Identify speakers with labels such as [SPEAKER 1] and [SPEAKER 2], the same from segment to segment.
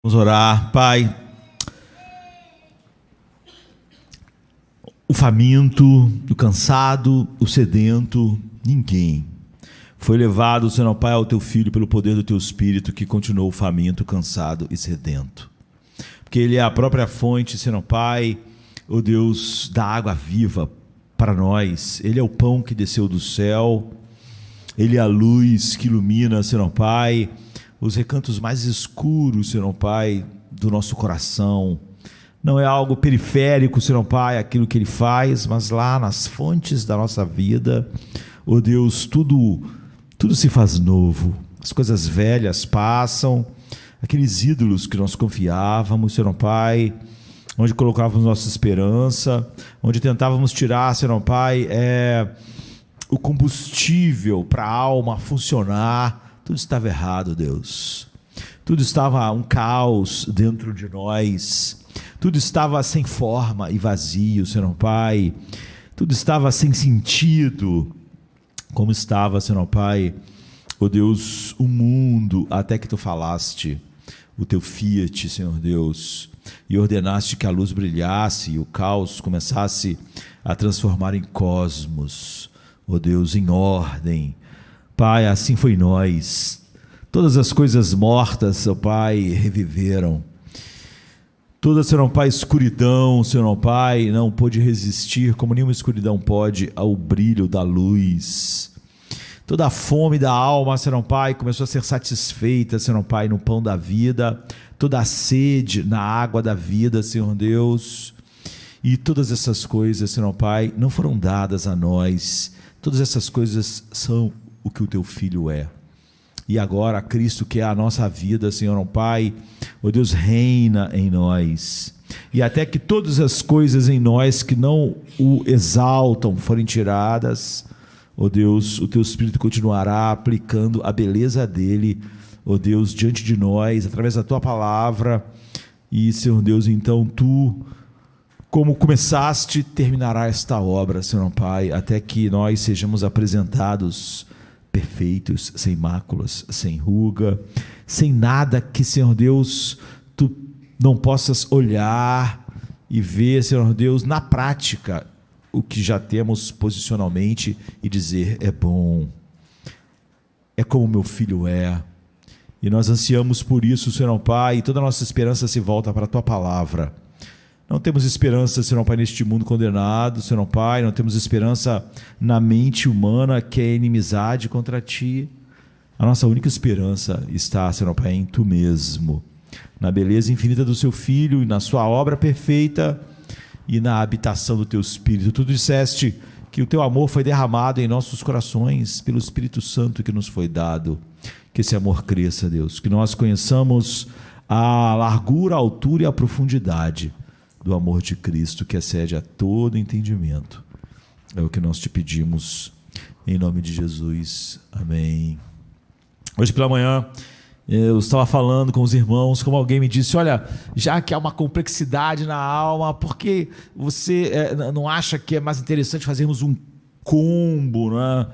[SPEAKER 1] Vamos orar. Pai, o faminto, o cansado, o sedento, ninguém foi levado, Senhor Pai, ao Teu Filho pelo poder do Teu Espírito, que continuou faminto, cansado e sedento. Porque Ele é a própria fonte, Senhor Pai, ó Deus, da água viva para nós. Ele é o pão que desceu do céu, Ele é a luz que ilumina, Senhor Pai, os recantos mais escuros, Senhor Pai, do nosso coração. Não é algo periférico, Senhor Pai, aquilo que Ele faz, mas lá nas fontes da nossa vida, ó Deus, tudo se faz novo. As coisas velhas passam, aqueles ídolos que nós confiávamos, Senhor Pai, onde colocávamos nossa esperança, onde tentávamos tirar, Senhor Pai, o combustível para a alma funcionar, tudo estava errado, Deus. Tudo estava um caos dentro de nós. Tudo estava sem forma e vazio, Senhor Pai. Tudo estava sem sentido, como estava, Senhor Pai, ó Deus, o mundo, até que Tu falaste o Teu fiat, Senhor Deus, e ordenaste que a luz brilhasse e o caos começasse a transformar em cosmos, ó Deus, em ordem. Pai, assim foi nós. Todas as coisas mortas, ó Pai, reviveram. Toda, Senhor Pai, escuridão, Senhor Pai, não pôde resistir, como nenhuma escuridão pode, ao brilho da luz. Toda a fome da alma, Senhor Pai, começou a ser satisfeita, Senhor Pai, no pão da vida. Toda a sede na água da vida, Senhor Deus. E todas essas coisas, Senhor Pai, não foram dadas a nós. Todas essas coisas são o que o Teu Filho é. E agora Cristo, que é a nossa vida, Senhor Pai, ó Deus, reina em nós. E até que todas as coisas em nós que não o exaltam forem tiradas, ó Deus, o Teu Espírito continuará aplicando a beleza dEle, ó Deus, diante de nós, através da Tua palavra. E, Senhor Deus, então Tu, como começaste, terminará esta obra, Senhor Pai, até que nós sejamos apresentados perfeitos, sem máculas, sem ruga, sem nada que, Senhor Deus, Tu não possas olhar e ver, Senhor Deus, na prática, o que já temos posicionalmente e dizer: é bom, é como meu filho é. E nós ansiamos por isso, Senhor Pai, e toda a nossa esperança se volta para a Tua palavra. Não temos esperança, Senhor Pai, neste mundo condenado, Senhor Pai, não temos esperança na mente humana que é inimizade contra Ti. A nossa única esperança está, Senhor Pai, em Tu mesmo, na beleza infinita do Seu Filho e na Sua obra perfeita e na habitação do Teu Espírito. Tu disseste que o Teu amor foi derramado em nossos corações pelo Espírito Santo que nos foi dado. Que esse amor cresça, Deus, que nós conheçamos a largura, a altura e a profundidade do amor de Cristo, que excede a todo entendimento. É o que nós Te pedimos, em nome de Jesus. Amém. Hoje pela manhã, eu estava falando com os irmãos, como alguém me disse: olha, já que há uma complexidade na alma, por que você não acha que é mais interessante fazermos um combo, né,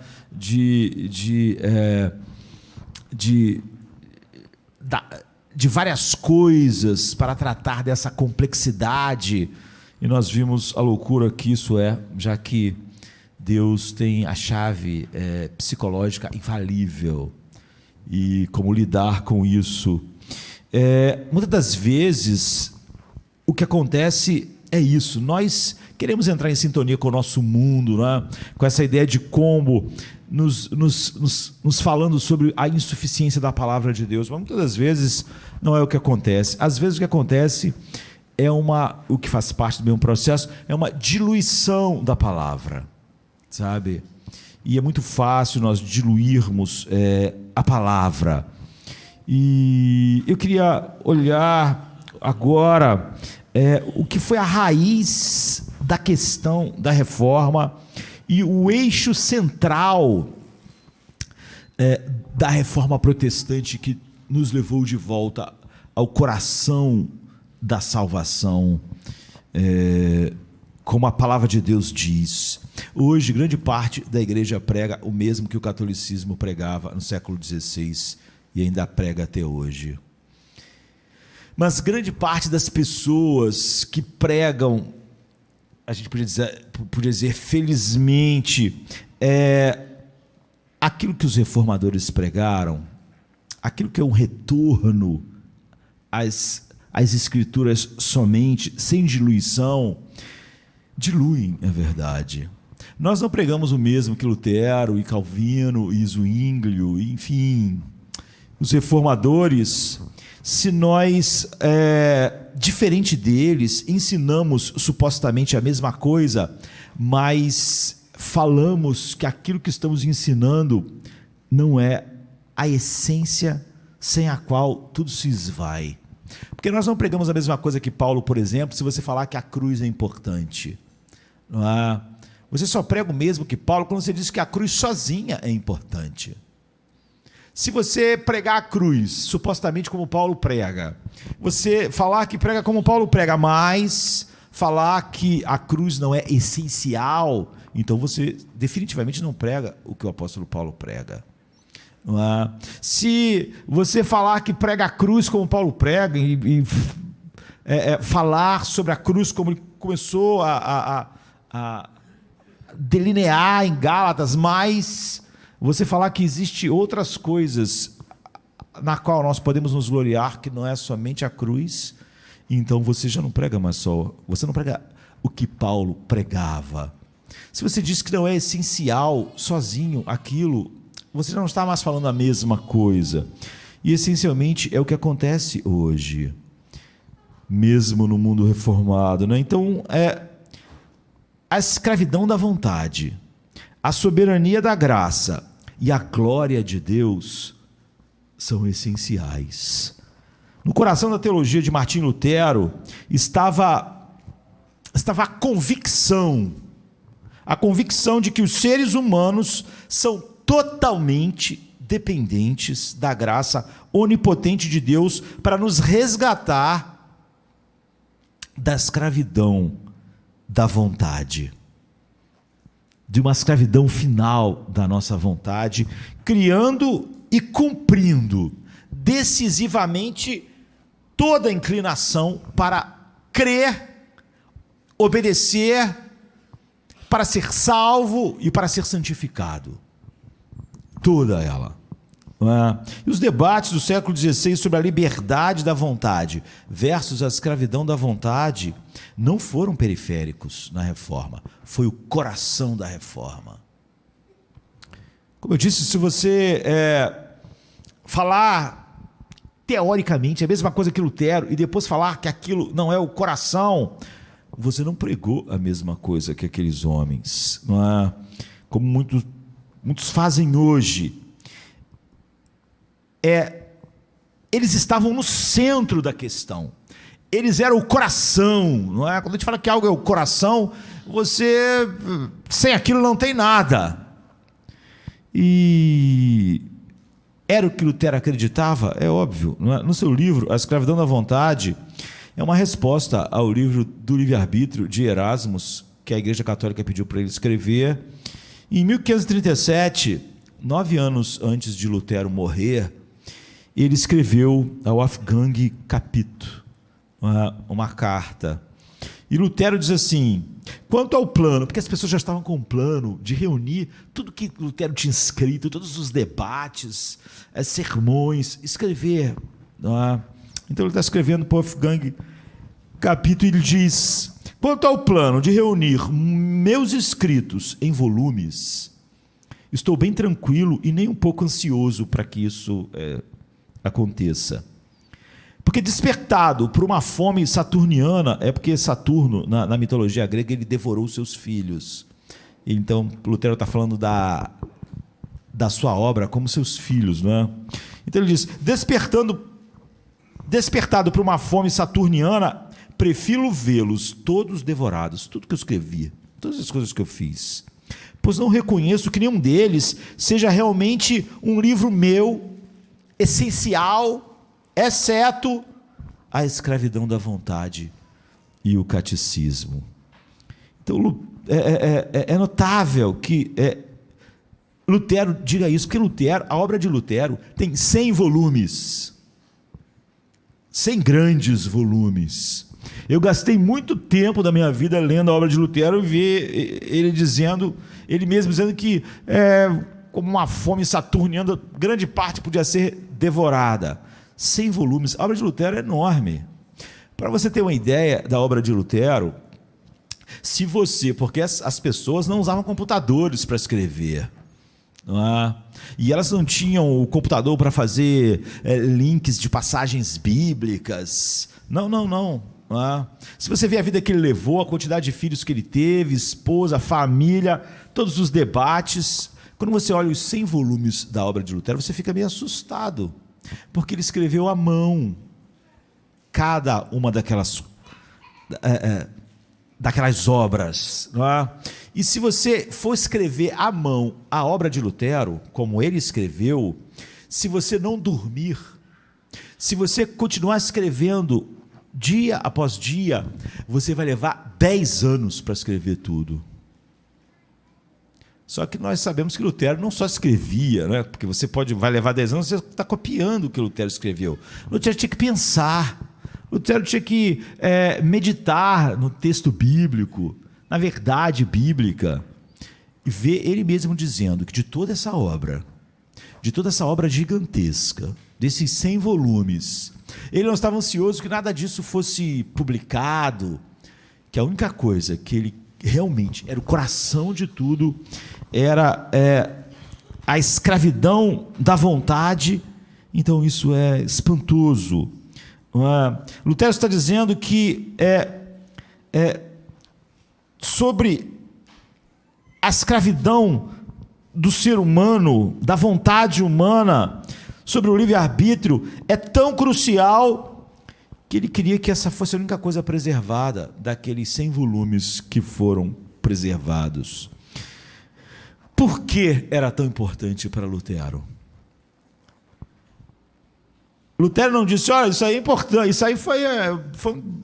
[SPEAKER 1] de várias coisas para tratar dessa complexidade? E nós vimos a loucura que isso é, já que Deus tem a chave psicológica infalível. E como lidar com isso? Muitas das vezes, o que acontece é isso: nós queremos entrar em sintonia com o nosso mundo, né? Com essa ideia de combo, nos falando sobre a insuficiência da palavra de Deus, mas muitas das vezes não é o que acontece. Às vezes o que acontece é o que faz parte do mesmo processo, é uma diluição da palavra, sabe? E é muito fácil nós diluirmos a palavra. E eu queria olhar agora o que foi a raiz da questão da reforma e o eixo central da reforma protestante que nos levou de volta ao coração da salvação, como a palavra de Deus diz. Hoje, grande parte da igreja prega o mesmo que o catolicismo pregava no século XVI e ainda prega até hoje. Mas grande parte das pessoas que pregam, a gente podia dizer felizmente, aquilo que os reformadores pregaram, aquilo que é um retorno às escrituras somente, sem diluição, diluem a verdade. Nós não pregamos o mesmo que Lutero e Calvino e Zwinglio, enfim, os reformadores. Se nós, diferente deles, ensinamos supostamente a mesma coisa, mas falamos que aquilo que estamos ensinando não é a essência sem a qual tudo se esvai. Porque nós não pregamos a mesma coisa que Paulo, por exemplo, se você falar que a cruz é importante. Não é? Você só prega o mesmo que Paulo quando você diz que a cruz sozinha é importante. Se você pregar a cruz, supostamente como Paulo prega, você falar que prega como Paulo prega, mas falar que a cruz não é essencial, então você definitivamente não prega o que o apóstolo Paulo prega. Não é? Se você falar que prega a cruz como Paulo prega e falar sobre a cruz como ele começou a delinear em Gálatas, mas você falar que existe outras coisas na qual nós podemos nos gloriar, que não é somente a cruz, então você já não prega mais só, você não prega o que Paulo pregava. Se você diz que não é essencial sozinho aquilo, você já não está mais falando a mesma coisa. E essencialmente é o que acontece hoje, mesmo no mundo reformado, né? Então, a escravidão da vontade, a soberania da graça e a glória de Deus são essenciais. No coração da teologia de Martim Lutero estava a convicção de que os seres humanos são totalmente dependentes da graça onipotente de Deus para nos resgatar da escravidão da vontade, de uma escravidão final da nossa vontade, criando e cumprindo decisivamente toda a inclinação para crer, obedecer, para ser salvo e para ser santificado. Toda ela. E os debates do século XVI sobre a liberdade da vontade versus a escravidão da vontade não foram periféricos na reforma, foi o coração da reforma. Como eu disse, se você falar teoricamente a mesma coisa que Lutero e depois falar que aquilo não é o coração, você não pregou a mesma coisa que aqueles homens, não é? Como muitos fazem hoje. Eles estavam no centro da questão, eles eram o coração, não é? Quando a gente fala que algo é o coração, você, sem aquilo não tem nada. E era o que Lutero acreditava, é óbvio, não é? No seu livro, A Escravidão da Vontade, é uma resposta ao livro do livre-arbítrio de Erasmus, que a Igreja Católica pediu para ele escrever. Em 1537, 9 anos antes de Lutero morrer, ele escreveu ao Wolfgang Capito uma carta. E Lutero diz assim: quanto ao plano, porque as pessoas já estavam com um plano de reunir tudo que Lutero tinha escrito, todos os debates, sermões, escrever. Então ele está escrevendo para o Wolfgang Capito e ele diz: quanto ao plano de reunir meus escritos em volumes, estou bem tranquilo e nem um pouco ansioso para que isso aconteça. Porque despertado por uma fome saturniana, porque Saturno, na mitologia grega, ele devorou seus filhos. Então, Lutero está falando da sua obra como seus filhos, não é? Então ele diz: despertado por uma fome saturniana, prefiro vê-los todos devorados, tudo que eu escrevi, todas as coisas que eu fiz, pois não reconheço que nenhum deles seja realmente um livro meu, essencial, exceto a escravidão da vontade e o catecismo. Então, é notável que Lutero diga isso, porque a obra de Lutero tem 100 volumes. sem grandes volumes. Eu gastei muito tempo da minha vida lendo a obra de Lutero e ver ele mesmo dizendo que, como uma fome saturniana, grande parte podia ser devorada. 100 volumes. A obra de Lutero é enorme. Para você ter uma ideia da obra de Lutero, porque as pessoas não usavam computadores para escrever, não é? E elas não tinham o computador para fazer links de passagens bíblicas. Não. Se você vê a vida que ele levou, a quantidade de filhos que ele teve, esposa, família, todos os debates, quando você olha os 100 volumes da obra de Lutero, você fica meio assustado, porque ele escreveu à mão cada uma daquelas obras, não é? E se você for escrever à mão a obra de Lutero, como ele escreveu, se você não dormir, se você continuar escrevendo dia após dia, você vai levar 10 anos para escrever tudo. Só que nós sabemos que Lutero não só escrevia, né? Porque vai levar 10 anos, você está copiando o que Lutero escreveu. Lutero tinha que pensar, Lutero tinha que meditar no texto bíblico, na verdade bíblica, e ver ele mesmo dizendo que de toda essa obra gigantesca, desses 100 volumes, ele não estava ansioso que nada disso fosse publicado, que a única coisa que ele realmente era o coração de tudo, era a escravidão da vontade. Então isso é espantoso. Lutero está dizendo que sobre a escravidão do ser humano, da vontade humana, sobre o livre-arbítrio, é tão crucial que ele queria que essa fosse a única coisa preservada daqueles 100 volumes que foram preservados. Por que era tão importante para Lutero? Lutero não disse, olha, isso aí é importante, isso aí foi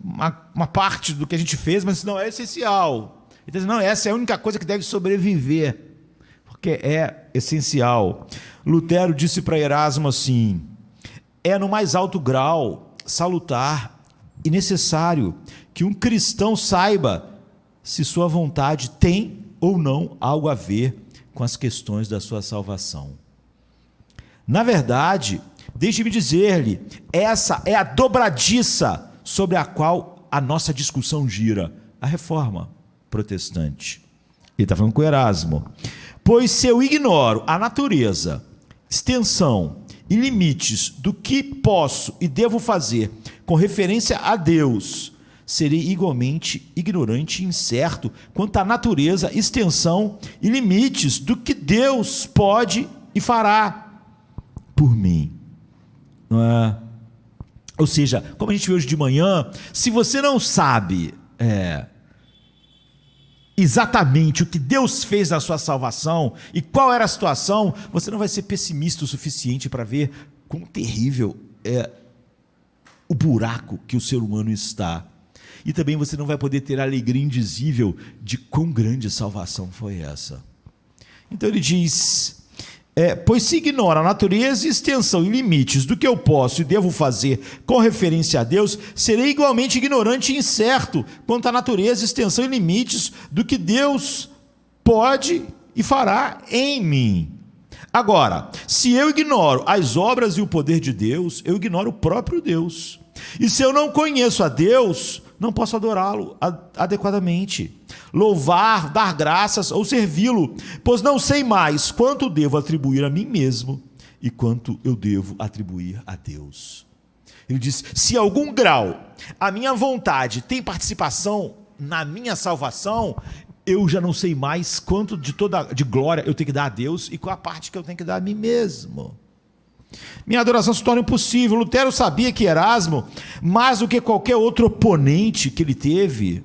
[SPEAKER 1] uma parte do que a gente fez, mas não é essencial. Ele está dizendo, não, essa é a única coisa que deve sobreviver, porque é essencial. Lutero disse para Erasmo assim, é no mais alto grau salutar e necessário que um cristão saiba se sua vontade tem ou não algo a ver com as questões da sua salvação. Na verdade, deixe-me dizer-lhe, essa é a dobradiça sobre a qual a nossa discussão gira, a reforma protestante. Ele está falando com Erasmo. Pois se eu ignoro a natureza, extensão e limites do que posso e devo fazer com referência a Deus, serei igualmente ignorante e incerto quanto à natureza, extensão e limites do que Deus pode e fará por mim. Não é? Ou seja, como a gente viu hoje de manhã, se você não sabe exatamente o que Deus fez na sua salvação e qual era a situação, você não vai ser pessimista o suficiente para ver quão terrível é o buraco que o ser humano está. E também você não vai poder ter a alegria indizível de quão grande salvação foi essa. Então ele diz, pois se ignora a natureza, extensão e limites do que eu posso e devo fazer com referência a Deus, serei igualmente ignorante e incerto quanto à natureza, extensão e limites do que Deus pode e fará em mim. Agora, se eu ignoro as obras e o poder de Deus, eu ignoro o próprio Deus. E se eu não conheço a Deus, não posso adorá-lo adequadamente, louvar, dar graças ou servi-lo, pois não sei mais quanto devo atribuir a mim mesmo e quanto eu devo atribuir a Deus. Ele diz, se algum grau a minha vontade tem participação na minha salvação, eu já não sei mais quanto de glória eu tenho que dar a Deus e qual a parte que eu tenho que dar a mim mesmo. Minha adoração se torna impossível. Lutero sabia que Erasmo, mais do que qualquer outro oponente que ele teve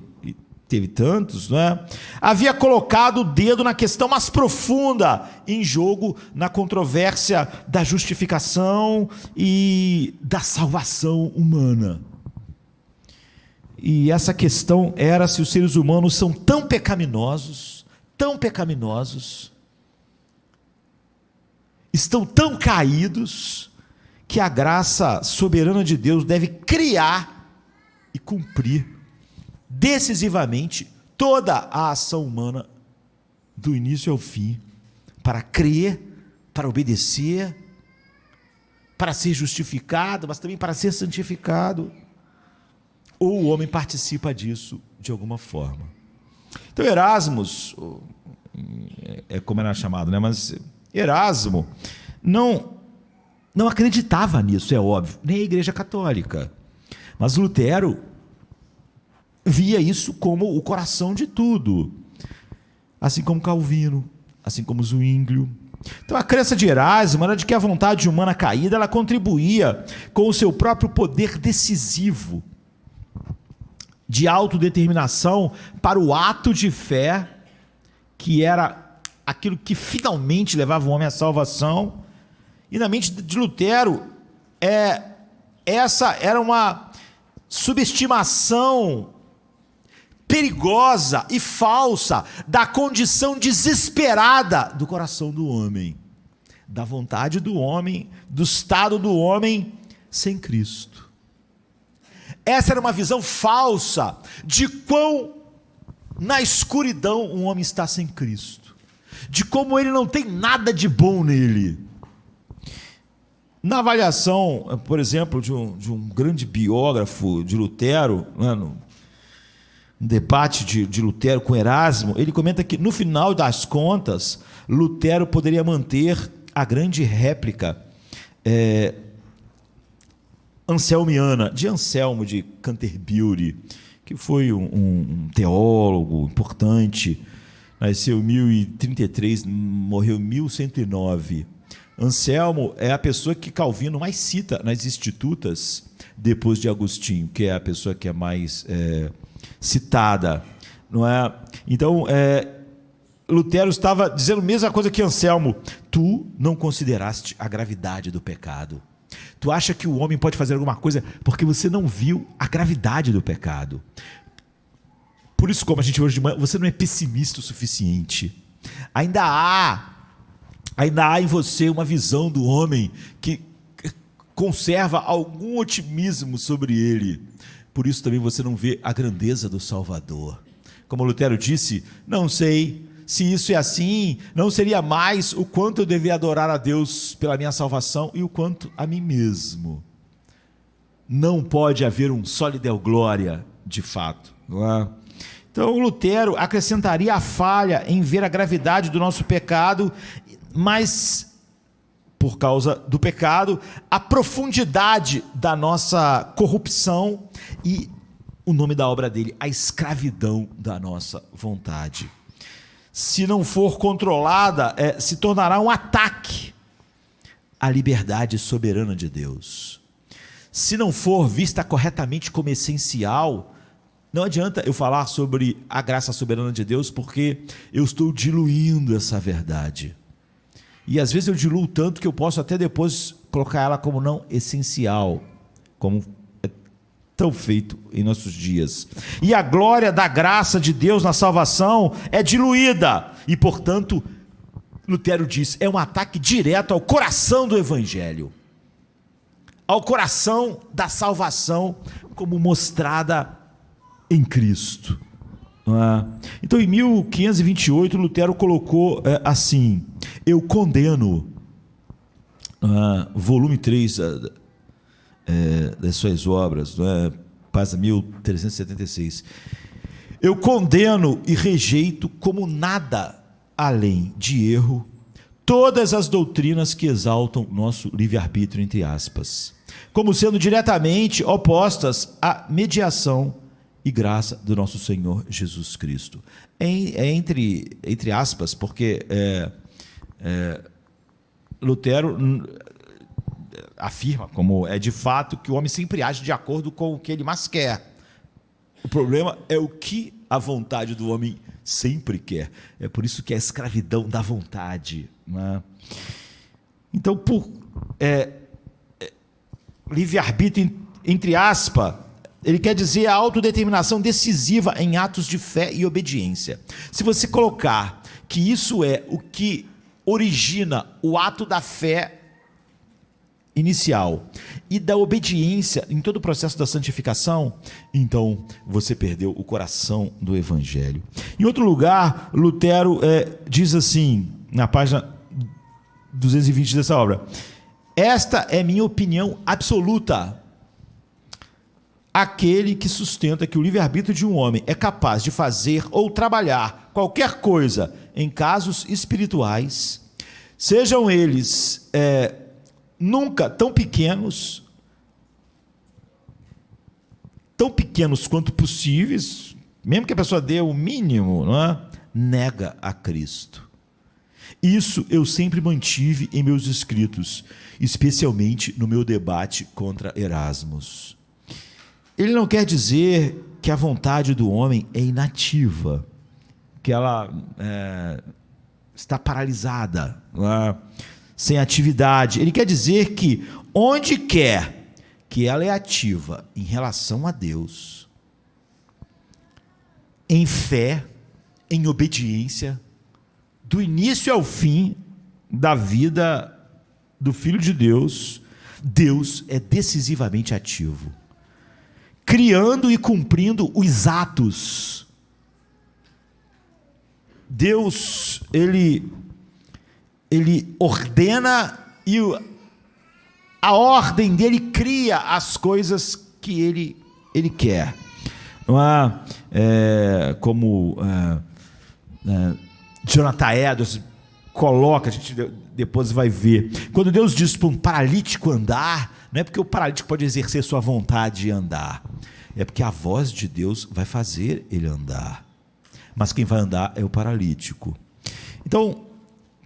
[SPEAKER 1] tantos, não é? Havia colocado o dedo na questão mais profunda em jogo na controvérsia da justificação e da salvação humana. E essa questão era se os seres humanos são tão pecaminosos, estão tão caídos, que a graça soberana de Deus deve criar e cumprir decisivamente toda a ação humana, do início ao fim, para crer, para obedecer, para ser justificado, mas também para ser santificado. Ou o homem participa disso de alguma forma. Então Erasmus, é como era chamado, né? Mas Erasmo não acreditava nisso, é óbvio, nem a Igreja Católica. Mas Lutero via isso como o coração de tudo, assim como Calvino, assim como Zwinglio. Então a crença de Erasmo era de que a vontade humana caída, ela contribuía com o seu próprio poder decisivo de autodeterminação para o ato de fé, que era aquilo que finalmente levava o homem à salvação. E na mente de Lutero, essa era uma subestimação perigosa e falsa da condição desesperada do coração do homem, da vontade do homem, do estado do homem sem Cristo. Essa era uma visão falsa de quão na escuridão um homem está sem Cristo, de como ele não tem nada de bom nele. Na avaliação, por exemplo, de um grande biógrafo de Lutero, no debate de Lutero com Erasmo, ele comenta que, no final das contas, Lutero poderia manter a grande réplica anselmiana, de Anselmo de Canterbury, que foi um teólogo importante, nasceu em 1033, morreu em 1109. Anselmo é a pessoa que Calvino mais cita nas Institutas, depois de Agostinho, que é a pessoa que é mais citada, não é? Então, Lutero estava dizendo a mesma coisa que Anselmo: tu não consideraste a gravidade do pecado. Tu acha que o homem pode fazer alguma coisa porque você não viu a gravidade do pecado. Por isso, como a gente viu hoje de manhã, você não é pessimista o suficiente. Ainda há em você uma visão do homem que conserva algum otimismo sobre ele. Por isso também você não vê a grandeza do Salvador. Como Lutero disse: não sei, se isso é assim, não seria mais o quanto eu devia adorar a Deus pela minha salvação e o quanto a mim mesmo. Não pode haver um soli Deo glória, de fato, não é? Então Lutero acrescentaria a falha em ver a gravidade do nosso pecado, mas por causa do pecado, a profundidade da nossa corrupção e o nome da obra dele, a escravidão da nossa vontade. Se não for controlada, se tornará um ataque à liberdade soberana de Deus. Se não for vista corretamente como essencial, não adianta eu falar sobre a graça soberana de Deus, porque eu estou diluindo essa verdade. E às vezes eu diluo tanto que eu posso até depois colocar ela como não essencial, como é tão feito em nossos dias. E a glória da graça de Deus na salvação é diluída. E, portanto, Lutero diz, é um ataque direto ao coração do Evangelho, ao coração da salvação como mostrada em Cristo. Então, em 1528, Lutero colocou assim: eu condeno, volume 3 das suas obras, página 1376. Eu condeno e rejeito como nada além de erro todas as doutrinas que exaltam nosso livre-arbítrio, entre aspas, como sendo diretamente opostas à mediação e graça do nosso Senhor Jesus Cristo. Entre aspas, porque Lutero afirma, como é de fato, que o homem sempre age de acordo com o que ele mais quer. O problema é o que a vontade do homem sempre quer. É por isso que é a escravidão da vontade, né? Então, por livre-arbítrio, entre aspas, ele quer dizer a autodeterminação decisiva em atos de fé e obediência. Se você colocar que isso é o que origina o ato da fé inicial e da obediência em todo o processo da santificação, então você perdeu o coração do Evangelho. Em outro lugar, Lutero diz assim, na página 220 dessa obra: esta é minha opinião absoluta. Aquele que sustenta que o livre-arbítrio de um homem é capaz de fazer ou trabalhar qualquer coisa em casos espirituais, sejam eles nunca tão pequenos quanto possíveis, mesmo que a pessoa dê o mínimo, não é? Nega a Cristo. Isso eu sempre mantive em meus escritos, especialmente no meu debate contra Erasmus. Ele não quer dizer que a vontade do homem é inativa, que ela está paralisada, sem atividade. Ele quer dizer que onde quer que ela é ativa em relação a Deus, em fé, em obediência, do início ao fim da vida do Filho de Deus, Deus é decisivamente ativo, criando e cumprindo os atos. Deus, ele ordena e a ordem dele cria as coisas que ele quer. Não como Jonathan Edwards coloca, a gente depois vai ver. Quando Deus diz para um paralítico andar, não é porque o paralítico pode exercer sua vontade de andar, é porque a voz de Deus vai fazer ele andar. Mas quem vai andar é o paralítico. Então,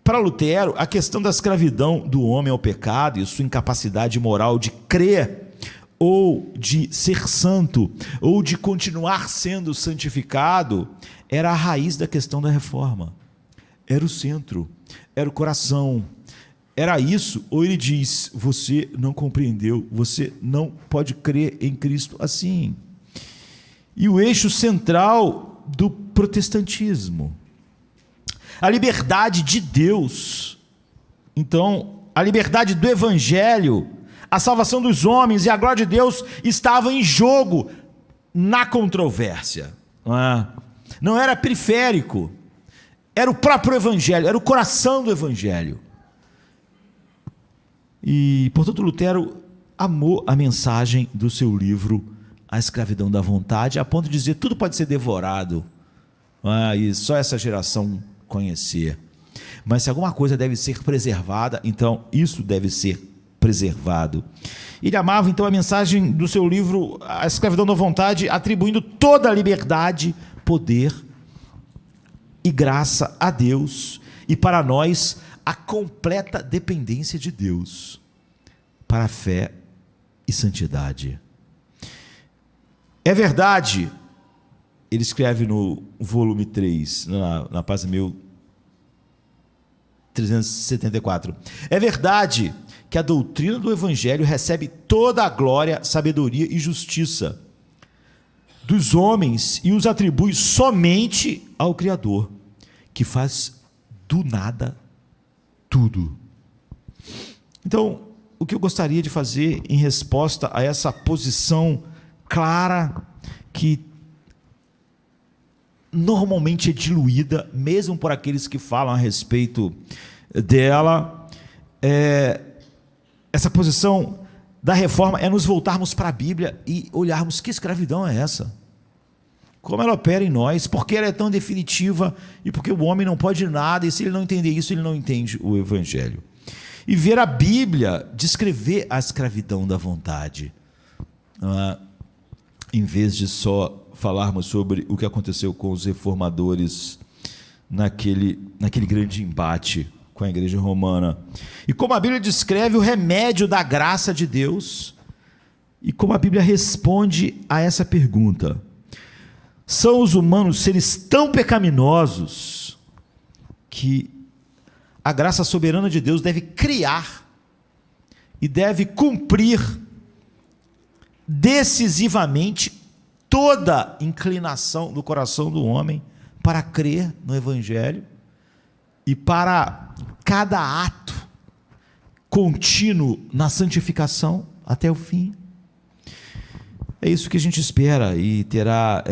[SPEAKER 1] para Lutero, a questão da escravidão do homem ao pecado e sua incapacidade moral de crer, ou de ser santo, ou de continuar sendo santificado, era a raiz da questão da reforma. Era o centro, era o coração. Era isso, ou ele diz: você não compreendeu, você não pode crer em Cristo assim. E o eixo central do protestantismo, a liberdade de Deus. Então, a liberdade do Evangelho, a salvação dos homens e a glória de Deus estavam em jogo na controvérsia. Não era periférico, era o próprio Evangelho, era o coração do Evangelho. E, portanto, Lutero amou a mensagem do seu livro A Escravidão da Vontade, a ponto de dizer: tudo pode ser devorado, e só essa geração conhecer. Mas se alguma coisa deve ser preservada, então isso deve ser preservado. Ele amava então a mensagem do seu livro A Escravidão da Vontade, atribuindo toda a liberdade, poder e graça a Deus, e para nós a completa dependência de Deus para a fé e santidade. É verdade, ele escreve no volume 3, na página 1374, é verdade que a doutrina do Evangelho recebe toda a glória, sabedoria e justiça dos homens e os atribui somente ao Criador, que faz do nada tudo. Então, o que eu gostaria de fazer em resposta a essa posição clara, que normalmente é diluída, mesmo por aqueles que falam a respeito dela, essa posição da reforma é nos voltarmos para a Bíblia e olharmos: que escravidão é essa? Como ela opera em nós? Por que ela é tão definitiva? E porque o homem não pode nada, e se ele não entender isso, ele não entende o Evangelho. E ver a Bíblia descrever a escravidão da vontade, em vez de só falarmos sobre o que aconteceu com os reformadores naquele grande embate com a igreja romana. E como a Bíblia descreve o remédio da graça de Deus, e como a Bíblia responde a essa pergunta: são os humanos seres tão pecaminosos que a graça soberana de Deus deve criar e deve cumprir decisivamente toda inclinação do coração do homem para crer no Evangelho, e para cada ato contínuo na santificação até o fim. É isso que a gente espera, e terá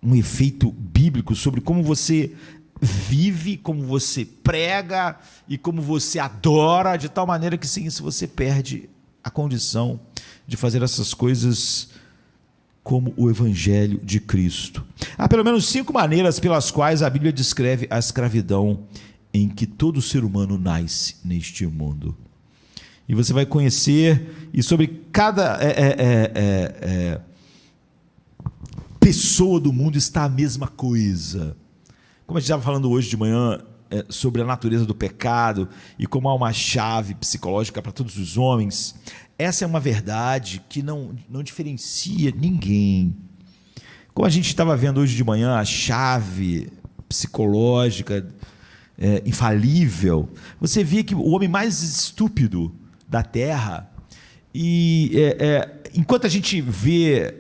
[SPEAKER 1] um efeito bíblico sobre como você vive, como você prega e como você adora, de tal maneira que sem isso você perde a condição de fazer essas coisas como o Evangelho de Cristo. Há pelo menos 5 maneiras pelas quais a Bíblia descreve a escravidão em que todo ser humano nasce neste mundo. E você vai conhecer, e sobre cada pessoa do mundo está a mesma coisa. Como a gente estava falando hoje de manhã sobre a natureza do pecado e como há uma chave psicológica para todos os homens, essa é uma verdade que não diferencia ninguém. Como a gente estava vendo hoje de manhã, a chave psicológica infalível, você via que o homem mais estúpido da Terra, e enquanto a gente vê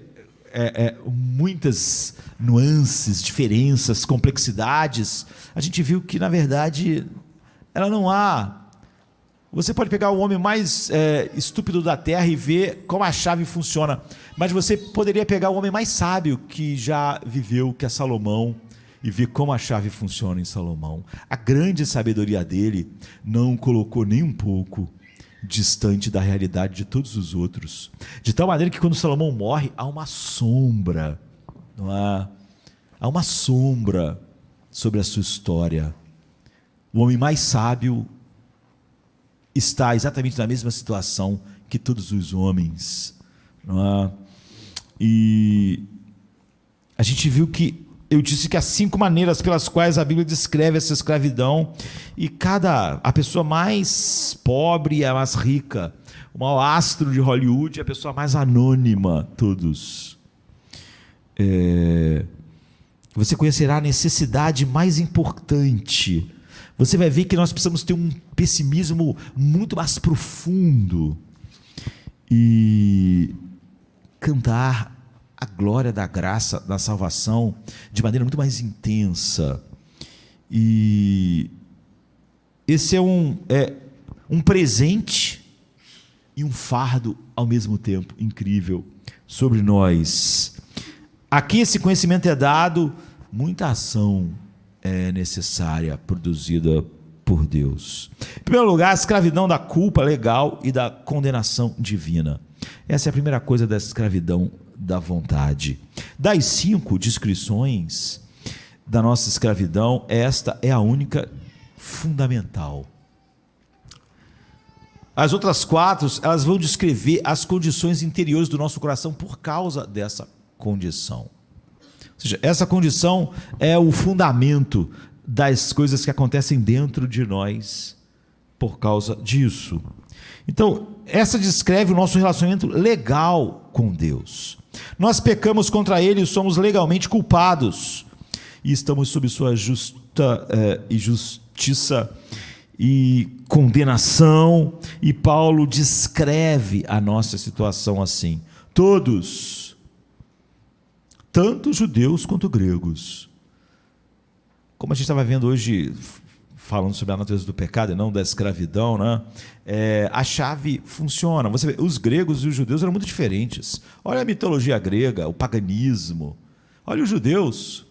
[SPEAKER 1] muitas nuances, diferenças, complexidades, a gente viu que, na verdade, ela não há. Você pode pegar o homem mais estúpido da Terra e ver como a chave funciona, mas você poderia pegar o homem mais sábio que já viveu, que é Salomão, e ver como a chave funciona em Salomão. A grande sabedoria dele não colocou nem um pouco distante da realidade de todos os outros, de tal maneira que quando Salomão morre, há uma sombra, não há? Há uma sombra sobre a sua história. O homem mais sábio está exatamente na mesma situação que todos os homens, não é? E a gente viu que eu disse que há 5 maneiras pelas quais a Bíblia descreve essa escravidão, e a pessoa mais pobre é a mais rica, o maior astro de Hollywood é a pessoa mais anônima, todos. Você conhecerá a necessidade mais importante. Você vai ver que nós precisamos ter um pessimismo muito mais profundo e cantar a glória da graça, da salvação, de maneira muito mais intensa. E esse é um presente e um fardo ao mesmo tempo incrível sobre nós. Aqui esse conhecimento é dado, muita ação é necessária, produzida por Deus. Em primeiro lugar, a escravidão da culpa legal e da condenação divina. Essa é a primeira coisa da escravidão da vontade. Das 5 descrições da nossa escravidão, esta é a única fundamental. As outras 4, elas vão descrever as condições interiores do nosso coração por causa dessa condição. Ou seja, essa condição é o fundamento das coisas que acontecem dentro de nós por causa disso. Então, essa descreve o nosso relacionamento legal com Deus. Nós pecamos contra Ele e somos legalmente culpados, e estamos sob sua justa e justiça e condenação, e Paulo descreve a nossa situação assim: todos, tanto judeus quanto gregos. Como a gente estava vendo hoje, falando sobre a natureza do pecado e não da escravidão, né? A chave funciona. Você vê, os gregos e os judeus eram muito diferentes. Olha a mitologia grega, o paganismo. Olha os judeus.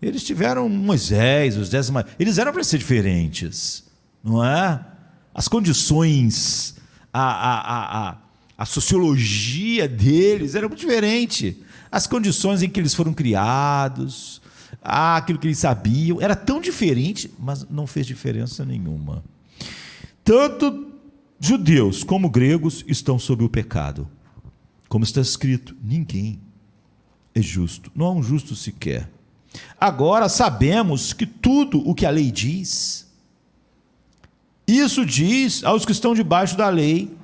[SPEAKER 1] Eles tiveram Moisés, os 10 mandamentos. Eles eram para ser diferentes, não é? As condições, a sociologia deles era muito diferente. As condições em que eles foram criados, aquilo que eles sabiam, era tão diferente, mas não fez diferença nenhuma. Tanto judeus como gregos estão sob o pecado. Como está escrito, ninguém é justo, não há um justo sequer. Agora sabemos que tudo o que a lei diz, isso diz aos que estão debaixo da lei.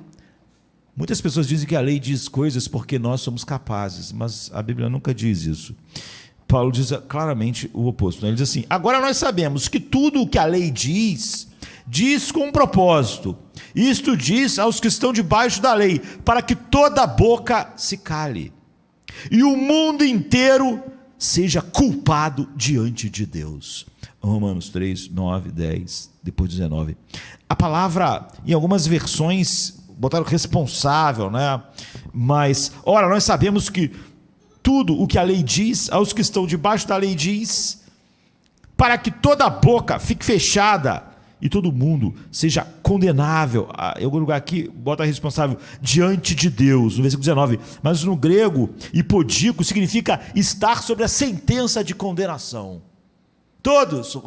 [SPEAKER 1] Muitas pessoas dizem que a lei diz coisas porque nós somos capazes, mas a Bíblia nunca diz isso. Paulo diz claramente o oposto. Ele diz assim: agora nós sabemos que tudo o que a lei diz, diz com um propósito. Isto diz aos que estão debaixo da lei, para que toda boca se cale e o mundo inteiro seja culpado diante de Deus. Romanos 3, 9, 10, depois 19. A palavra, em algumas versões, botaram responsável, né? Mas, ora, nós sabemos que tudo o que a lei diz, aos que estão debaixo da lei diz, para que toda a boca fique fechada e todo mundo seja condenável. Em algum lugar aqui, bota responsável diante de Deus, no versículo 19. Mas no grego, hipodíco significa estar sobre a sentença de condenação. Todos,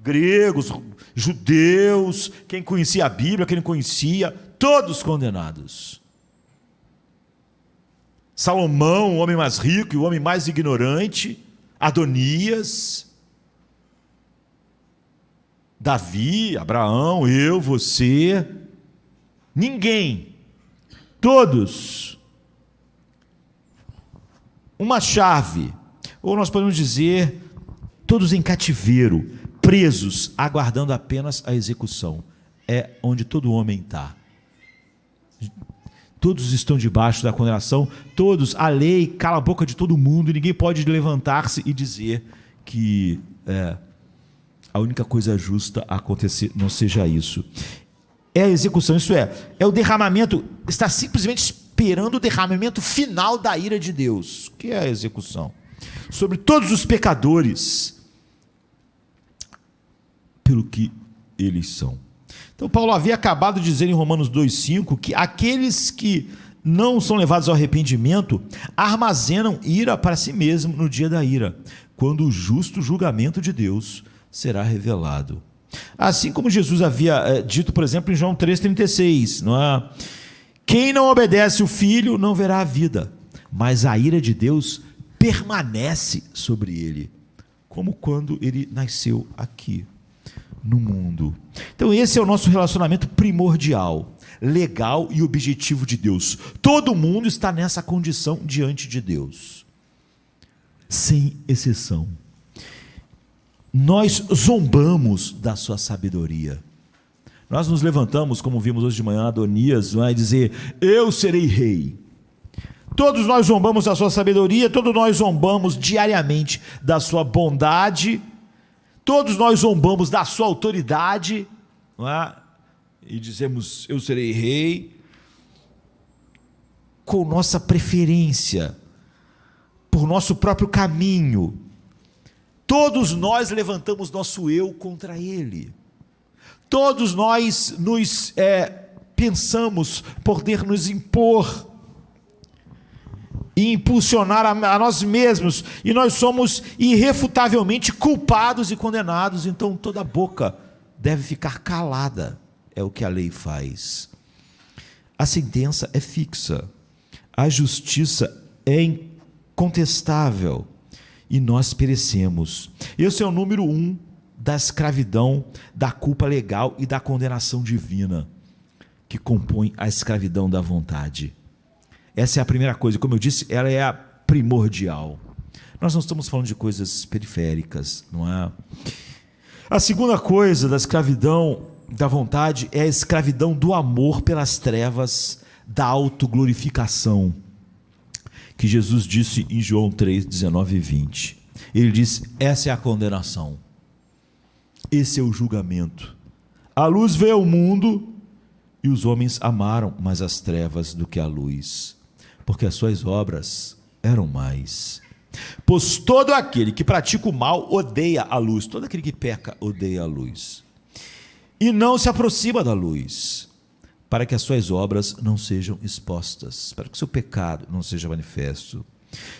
[SPEAKER 1] gregos, judeus, quem conhecia a Bíblia, quem não conhecia, todos condenados. Salomão, o homem mais rico e o homem mais ignorante, Adonias, Davi, Abraão, eu, você, ninguém, todos, uma chave, ou nós podemos dizer, todos em cativeiro, presos, aguardando apenas a execução. É onde todo homem está. Todos estão debaixo da condenação, todos, a lei cala a boca de todo mundo, e ninguém pode levantar-se e dizer que a única coisa justa a acontecer não seja isso. É a execução, isso é o derramamento, está simplesmente esperando o derramamento final da ira de Deus, que é a execução, sobre todos os pecadores, pelo que eles são. Então Paulo havia acabado de dizer em Romanos 2,5 que aqueles que não são levados ao arrependimento armazenam ira para si mesmo no dia da ira, quando o justo julgamento de Deus será revelado. Assim como Jesus havia dito, por exemplo, em João 3,36, não é? Quem não obedece o Filho não verá a vida, mas a ira de Deus permanece sobre ele, como quando ele nasceu aqui no mundo. Então esse é o nosso relacionamento primordial, legal e objetivo de Deus. Todo mundo está nessa condição diante de Deus, sem exceção. Nós zombamos da sua sabedoria. Nós nos levantamos, como vimos hoje de manhã, Adonias, vai dizer, eu serei rei. Todos nós zombamos da sua sabedoria, todos nós zombamos diariamente da sua bondade, todos nós zombamos da sua autoridade, não é? E dizemos, eu serei rei, com nossa preferência, por nosso próprio caminho. Todos nós levantamos nosso eu contra ele. Todos nós nos pensamos poder nos impor e impulsionar a nós mesmos, e nós somos irrefutavelmente culpados e condenados, então toda boca deve ficar calada, é o que a lei faz. A sentença é fixa, a justiça é incontestável, e nós perecemos. Esse é o número 1 da escravidão, da culpa legal e da condenação divina, que compõe a escravidão da vontade. Essa é a primeira coisa, como eu disse, ela é a primordial. Nós não estamos falando de coisas periféricas, não é? A segunda coisa da escravidão da vontade é a escravidão do amor pelas trevas, da autoglorificação, que Jesus disse em João 3, 19 e 20. Ele disse, essa é a condenação, esse é o julgamento. A luz veio ao mundo e os homens amaram mais as trevas do que a luz, porque as suas obras eram mais. Pois todo aquele que pratica o mal odeia a luz, todo aquele que peca odeia a luz, e não se aproxima da luz, para que as suas obras não sejam expostas, para que o seu pecado não seja manifesto.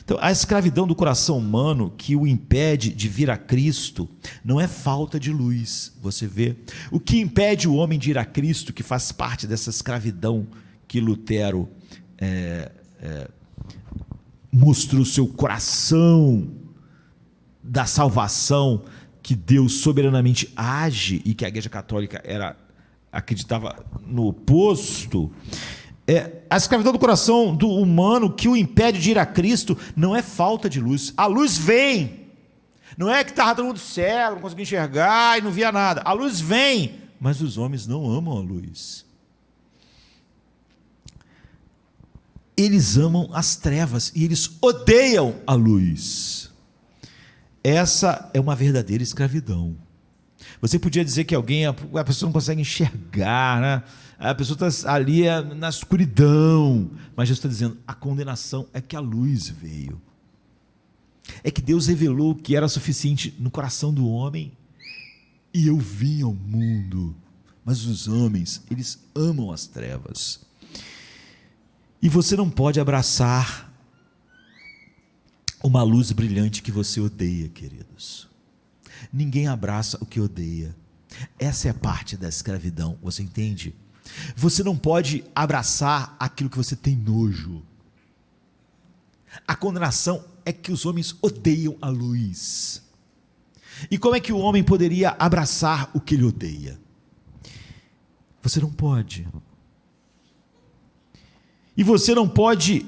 [SPEAKER 1] Então, a escravidão do coração humano que o impede de vir a Cristo não é falta de luz. Você vê, o que impede o homem de ir a Cristo, que faz parte dessa escravidão que Lutero mostrou seu coração da salvação, que Deus soberanamente age, e que a Igreja Católica acreditava no oposto. A escravidão do coração do humano que o impede de ir a Cristo não é falta de luz. A luz vem, não é que estava todo mundo cego, não conseguia enxergar e não via nada. A luz vem, mas os homens não amam a luz. Eles amam as trevas e eles odeiam a luz. Essa é uma verdadeira escravidão. Você podia dizer que a pessoa não consegue enxergar, né? A pessoa está ali na escuridão, mas Jesus está dizendo, a condenação é que a luz veio. É que Deus revelou que era suficiente no coração do homem, e eu vim ao mundo, mas os homens, eles amam as trevas. E você não pode abraçar uma luz brilhante que você odeia, queridos. Ninguém abraça o que odeia. Essa é a parte da escravidão, você entende? Você não pode abraçar aquilo que você tem nojo. A condenação é que os homens odeiam a luz. E como é que o homem poderia abraçar o que ele odeia? Você não pode. E você não pode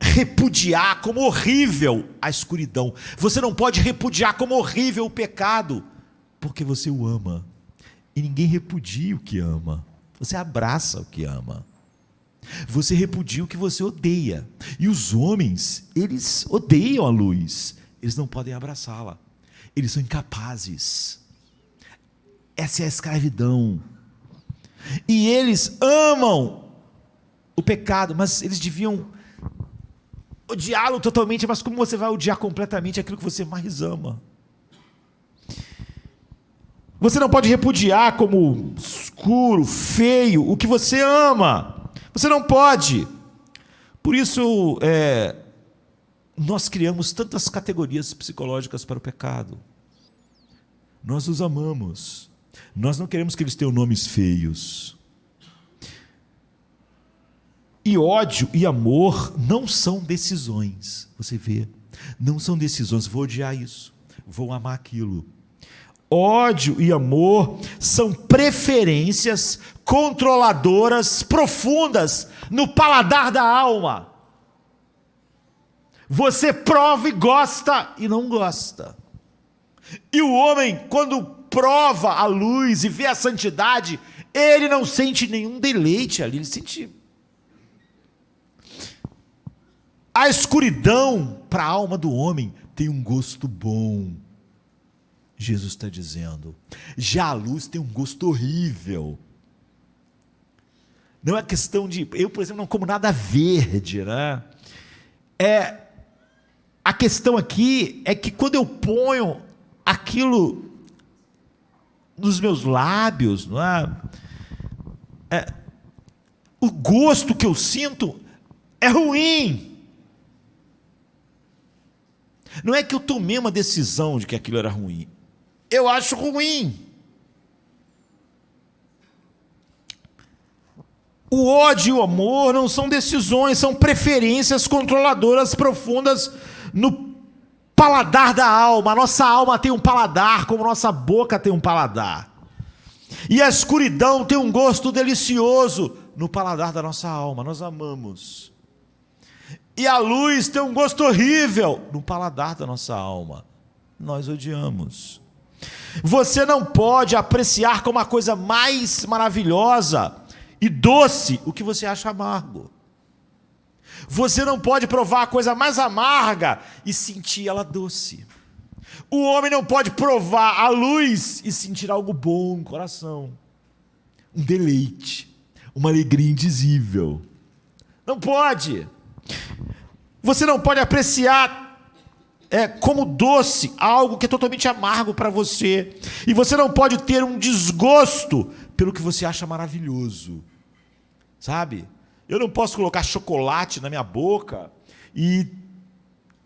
[SPEAKER 1] repudiar como horrível a escuridão. Você não pode repudiar como horrível o pecado, porque você o ama. E ninguém repudia o que ama. Você abraça o que ama. Você repudia o que você odeia. E os homens, eles odeiam a luz. Eles não podem abraçá-la. Eles são incapazes. Essa é a escravidão. E eles amam o pecado, mas eles deviam odiá-lo totalmente. Mas como você vai odiar completamente aquilo que você mais ama? Você não pode repudiar como escuro, feio, o que você ama. Você não pode. Por isso, nós criamos tantas categorias psicológicas para o pecado. Nós os amamos. Nós não queremos que eles tenham nomes feios. E ódio e amor não são decisões. Você vê, não são decisões. Vou odiar isso, vou amar aquilo. Ódio e amor são preferências controladoras profundas no paladar da alma. Você prova e gosta e não gosta. E o homem, quando prova a luz e vê a santidade, ele não sente nenhum deleite ali, ele sente... A escuridão para a alma do homem tem um gosto bom. Jesus está dizendo, já a luz tem um gosto horrível. Não é questão de, eu por exemplo não como nada verde, né? A questão aqui é que quando eu ponho aquilo nos meus lábios, não é? O gosto que eu sinto é ruim. Não é que eu tomei uma decisão de que aquilo era ruim. Eu acho ruim. O ódio e o amor não são decisões, são preferências controladoras profundas no paladar da alma. A nossa alma tem um paladar, como nossa boca tem um paladar. E a escuridão tem um gosto delicioso no paladar da nossa alma. Nós amamos. E a luz tem um gosto horrível no paladar da nossa alma. Nós odiamos. Você não pode apreciar como a coisa mais maravilhosa e doce o que você acha amargo. Você não pode provar a coisa mais amarga e sentir ela doce. O homem não pode provar a luz e sentir algo bom no coração. Um deleite, uma alegria indizível. Não pode. Você não pode apreciar como doce algo que é totalmente amargo para você. E você não pode ter um desgosto pelo que você acha maravilhoso. Sabe? Eu não posso colocar chocolate na minha boca e...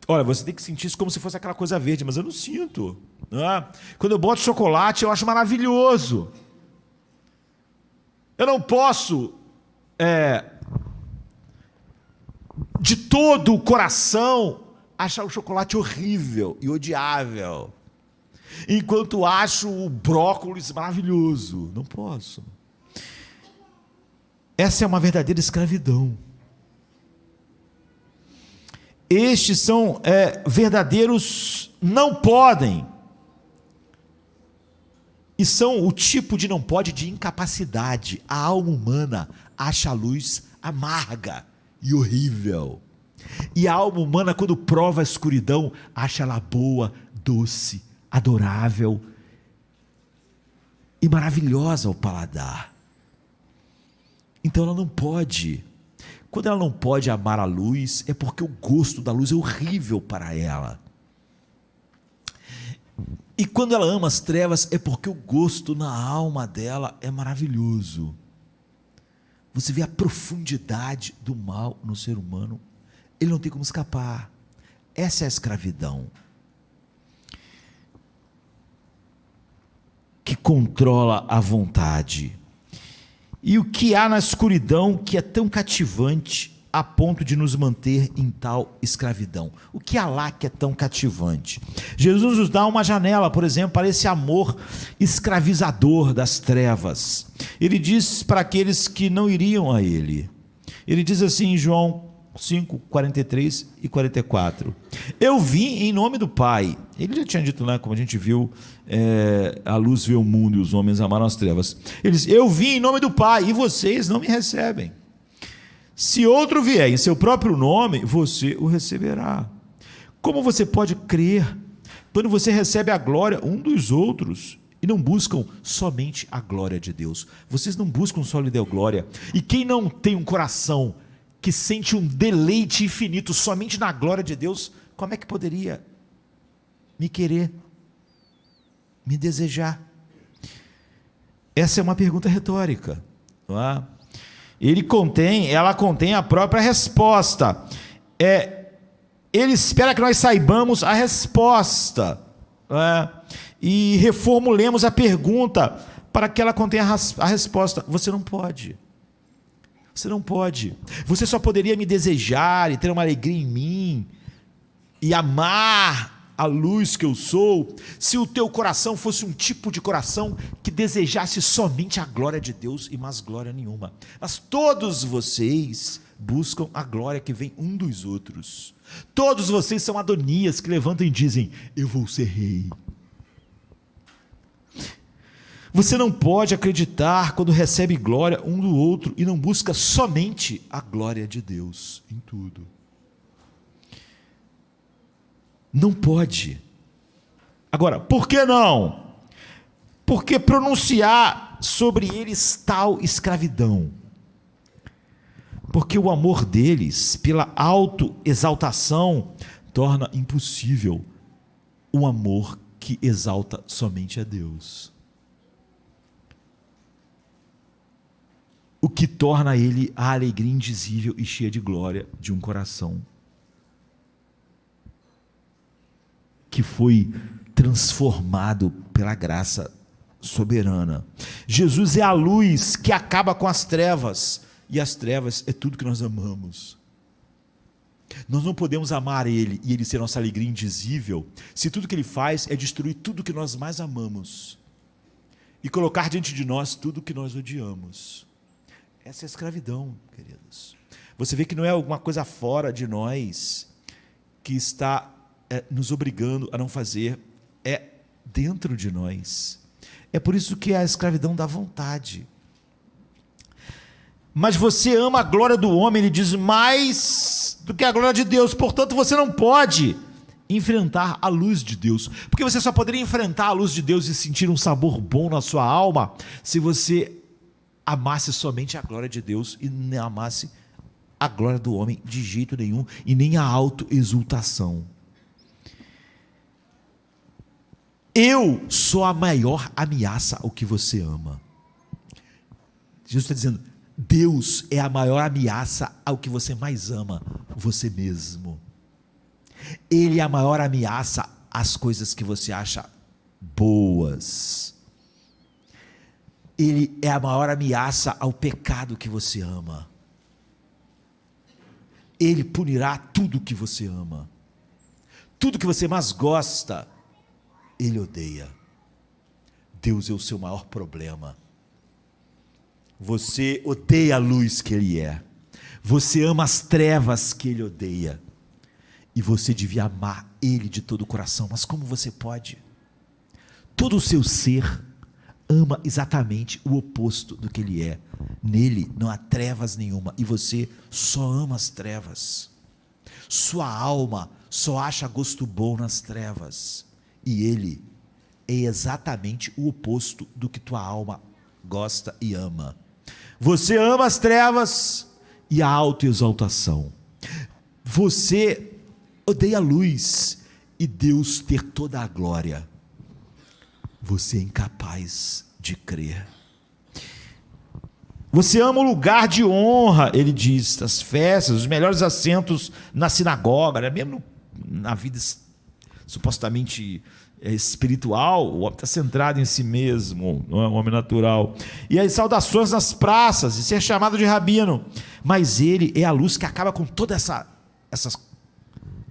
[SPEAKER 1] Olha, você tem que sentir isso como se fosse aquela coisa verde, mas eu não sinto. Né? Quando eu boto chocolate, eu acho maravilhoso. Eu não posso... de todo o coração, achar o chocolate horrível e odiável, enquanto acho o brócolis maravilhoso. Não posso. Essa é uma verdadeira escravidão. Estes são verdadeiros não podem. E são o tipo de não pode de incapacidade. A alma humana acha a luz amarga e horrível. E a alma humana, quando prova a escuridão, acha ela boa, doce, adorável e maravilhosa ao paladar. Então ela não pode. Quando ela não pode amar a luz, é porque o gosto da luz é horrível para ela. E quando ela ama as trevas, é porque o gosto na alma dela é maravilhoso. Você vê a profundidade do mal no ser humano, ele não tem como escapar. Essa é a escravidão que controla a vontade. E o que há na escuridão que é tão cativante a ponto de nos manter em tal escravidão? O que há lá que é tão cativante? Jesus nos dá uma janela, por exemplo, para esse amor escravizador das trevas. Ele diz para aqueles que não iriam a ele. Ele diz assim em João 5, 43 e 44. Eu vim em nome do Pai. Ele já tinha dito, né, como a gente viu, a luz vê o mundo e os homens amaram as trevas. Ele diz, eu vim em nome do Pai e vocês não me recebem. Se outro vier em seu próprio nome, você o receberá. Como você pode crer quando você recebe a glória um dos outros e não buscam somente a glória de Deus? Vocês não buscam só lhe dar glória. E quem não tem um coração que sente um deleite infinito somente na glória de Deus, como é que poderia me querer, me desejar? Essa é uma pergunta retórica, não é? Ela contém a própria resposta. Ele espera que nós saibamos a resposta, não é? E reformulemos a pergunta para que ela contenha a resposta. Você não pode. Você não pode. Você só poderia me desejar e ter uma alegria em mim e amar a luz que eu sou, se o teu coração fosse um tipo de coração que desejasse somente a glória de Deus e mais glória nenhuma. Mas todos vocês buscam a glória que vem um dos outros. Todos vocês são Adonias que levantam e dizem, eu vou ser rei. Você não pode acreditar quando recebe glória um do outro e não busca somente a glória de Deus em tudo. Não pode. Agora, por que não? Porque pronunciar sobre eles tal escravidão. Porque o amor deles, pela autoexaltação, torna impossível um amor que exalta somente a Deus. O que torna ele a alegria indizível e cheia de glória de um coração que foi transformado pela graça soberana. Jesus é a luz que acaba com as trevas, e as trevas é tudo que nós amamos. Nós não podemos amar ele e ele ser nossa alegria indizível, se tudo que ele faz é destruir tudo que nós mais amamos e colocar diante de nós tudo que nós odiamos. Essa é a escravidão, queridos. Você vê que não é alguma coisa fora de nós que está nos obrigando a não fazer, é dentro de nós. É por isso que é a escravidão da vontade. Mas você ama a glória do homem, ele diz, mais do que a glória de Deus, portanto você não pode enfrentar a luz de Deus, porque você só poderia enfrentar a luz de Deus e sentir um sabor bom na sua alma, se você amasse somente a glória de Deus e não amasse a glória do homem de jeito nenhum, e nem a autoexultação. Eu sou a maior ameaça ao que você ama. Jesus está dizendo, Deus é a maior ameaça ao que você mais ama, você mesmo. Ele é a maior ameaça às coisas que você acha boas. Ele é a maior ameaça ao pecado que você ama. Ele punirá tudo que você ama. Tudo que você mais gosta, ele odeia. Deus é o seu maior problema. Você odeia a luz que ele é. Você ama as trevas que ele odeia. E você devia amar ele de todo o coração. Mas como você pode? Todo o seu ser ama exatamente o oposto do que ele é. Nele não há trevas nenhuma. E você só ama as trevas. Sua alma só acha gosto bom nas trevas. E ele é exatamente o oposto do que tua alma gosta e ama. Você ama as trevas e a autoexaltação. Você odeia a luz e Deus ter toda a glória. Você é incapaz de crer. Você ama o lugar de honra, ele diz, as festas, os melhores assentos na sinagoga, né? Mesmo na vida supostamente espiritual, o homem está centrado em si mesmo, não é um homem natural. E as saudações nas praças, e ser chamado de rabino. Mas ele é a luz que acaba com toda essa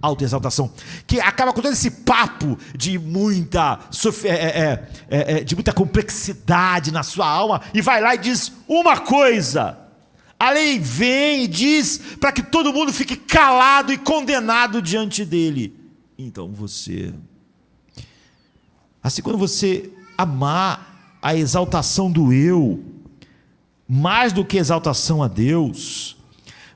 [SPEAKER 1] autoexaltação, que acaba com todo esse papo de muita complexidade na sua alma, e vai lá e diz uma coisa. A lei vem e diz para que todo mundo fique calado e condenado diante dele. Então você, assim, quando você amar a exaltação do eu mais do que a exaltação a Deus,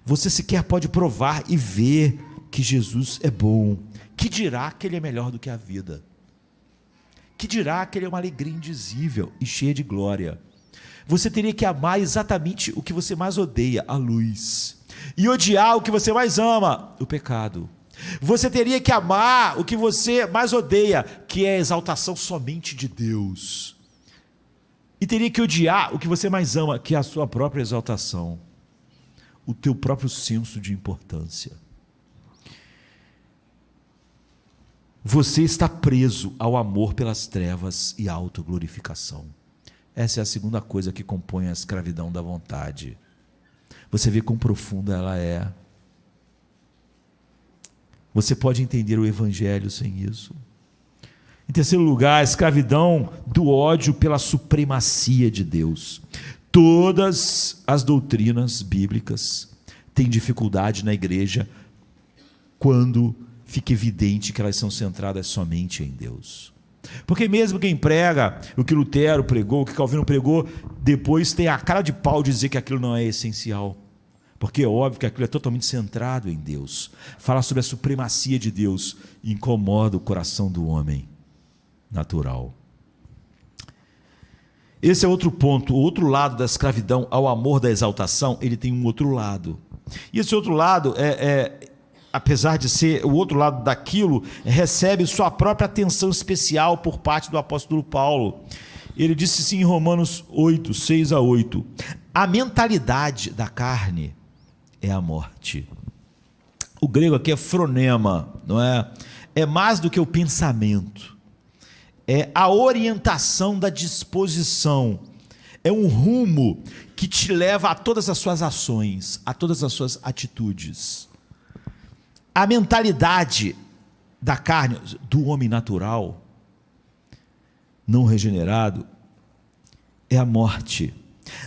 [SPEAKER 1] você sequer pode provar e ver que Jesus é bom. Que dirá que ele é melhor do que a vida? Que dirá que ele é uma alegria indizível e cheia de glória? Você teria que amar exatamente o que você mais odeia, a luz, e odiar o que você mais ama, o pecado. Você teria que amar o que você mais odeia, que é a exaltação somente de Deus, e teria que odiar o que você mais ama, que é a sua própria exaltação, o teu próprio senso de importância. Você está preso ao amor pelas trevas e à autoglorificação. Essa é a segunda coisa que compõe a escravidão da vontade. Você vê quão profunda ela é. Você pode entender o evangelho sem isso. Em terceiro lugar, a escravidão do ódio pela supremacia de Deus. Todas as doutrinas bíblicas têm dificuldade na igreja quando fica evidente que elas são centradas somente em Deus. Porque mesmo quem prega o que Lutero pregou, o que Calvino pregou, depois tem a cara de pau de dizer que aquilo não é essencial. Porque é óbvio que aquilo é totalmente centrado em Deus. Fala sobre a supremacia de Deus e incomoda o coração do homem natural. Esse é outro ponto. O outro lado da escravidão ao amor da exaltação, ele tem um outro lado. E esse outro lado apesar de ser o outro lado daquilo, recebe sua própria atenção especial por parte do apóstolo Paulo. Ele disse assim em Romanos 8, 6 a 8, a mentalidade da carne é a morte. O grego aqui é fronema, não é? É mais do que o pensamento, é a orientação da disposição, é um rumo que te leva a todas as suas ações, a todas as suas atitudes. A mentalidade da carne, do homem natural, não regenerado, é a morte.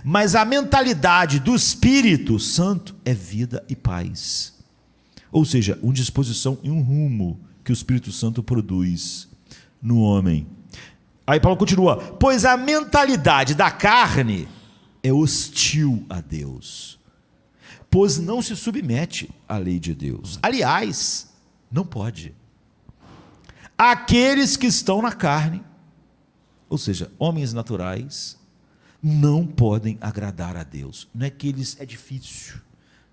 [SPEAKER 1] Mas a mentalidade do Espírito Santo é vida e paz. Ou seja, uma disposição e um rumo que o Espírito Santo produz no homem. Aí Paulo continua, pois a mentalidade da carne é hostil a Deus, pois não se submete à lei de Deus. Aliás, não pode. Aqueles que estão na carne, ou seja, homens naturais, não podem agradar a Deus. Não é que eles, é difícil,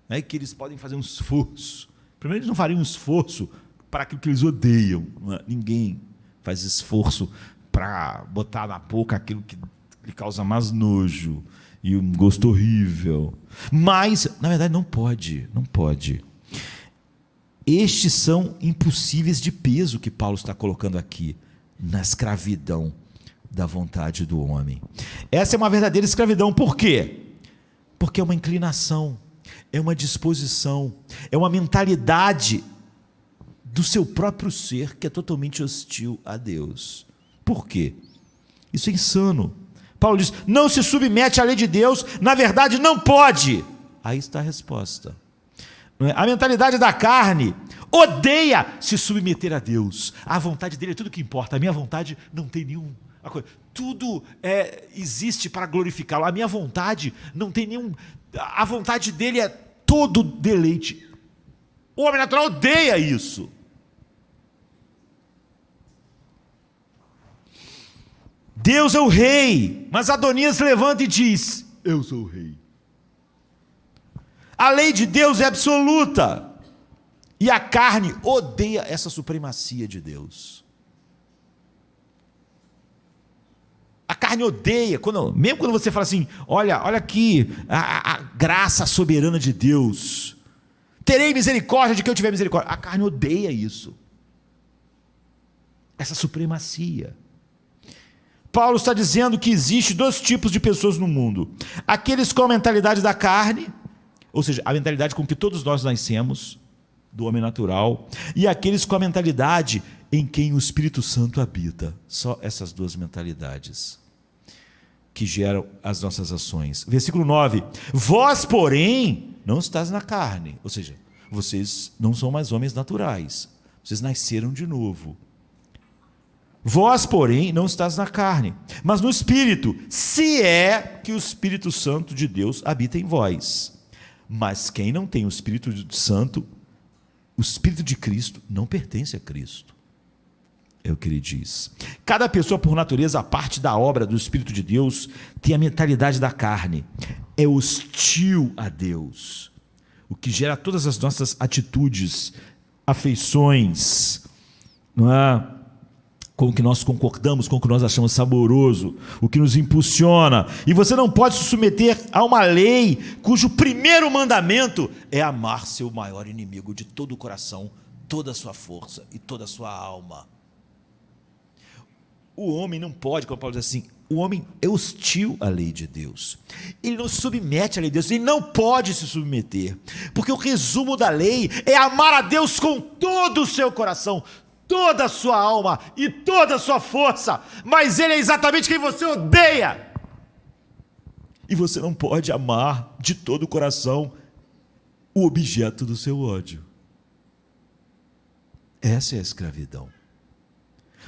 [SPEAKER 1] não é que eles podem fazer um esforço. Primeiro, eles não fariam um esforço para aquilo que eles odeiam. Ninguém faz esforço para botar na boca aquilo que lhe causa mais nojo e um gosto horrível. Mas, na verdade, não pode. Estes são impossíveis de peso que Paulo está colocando aqui, na escravidão da vontade do homem. Essa é uma verdadeira escravidão. Por quê? Porque é uma inclinação, é uma disposição, é uma mentalidade do seu próprio ser que é totalmente hostil a Deus. Por quê? Isso é insano. Paulo diz, não se submete à lei de Deus, na verdade não pode. Aí está a resposta. A mentalidade da carne odeia se submeter a Deus. A vontade dele é tudo que importa, a minha vontade não tem nenhum... Tudo existe para glorificá-lo. A minha vontade não tem nenhum... A vontade dele é todo deleite. O homem natural odeia isso. Deus é o rei, mas Adonias levanta e diz: eu sou o rei. A lei de Deus é absoluta, e a carne odeia essa supremacia de Deus. A carne odeia, mesmo quando você fala assim: olha aqui a graça soberana de Deus, terei misericórdia de quem eu tiver misericórdia. A carne odeia isso, essa supremacia. Paulo está dizendo que existe dois tipos de pessoas no mundo: aqueles com a mentalidade da carne, ou seja, a mentalidade com que todos nós nascemos, do homem natural, e aqueles com a mentalidade em quem o Espírito Santo habita. Só essas duas mentalidades que geram as nossas ações. Versículo 9: vós, porém, não estáis na carne, ou seja, vocês não são mais homens naturais, vocês nasceram de novo. Vós, porém, não estáis na carne, mas no Espírito, se é que o Espírito Santo de Deus habita em vós. Mas quem não tem o Espírito Santo, o Espírito de Cristo, não pertence a Cristo. É o que ele diz. Cada pessoa, por natureza, a parte da obra do Espírito de Deus, tem a mentalidade da carne. É hostil a Deus, o que gera todas as nossas atitudes, afeições, não é? Com o que nós concordamos, com o que nós achamos saboroso, o que nos impulsiona. E você não pode se submeter a uma lei cujo primeiro mandamento é amar seu maior inimigo de todo o coração, toda a sua força e toda a sua alma. O homem não pode, como Paulo diz assim, o homem é hostil à lei de Deus. Ele não se submete à lei de Deus, ele não pode se submeter, porque o resumo da lei é amar a Deus com todo o seu coração, toda a sua alma e toda a sua força, mas ele é exatamente quem você odeia. E você não pode amar de todo o coração o objeto do seu ódio. Essa é a escravidão.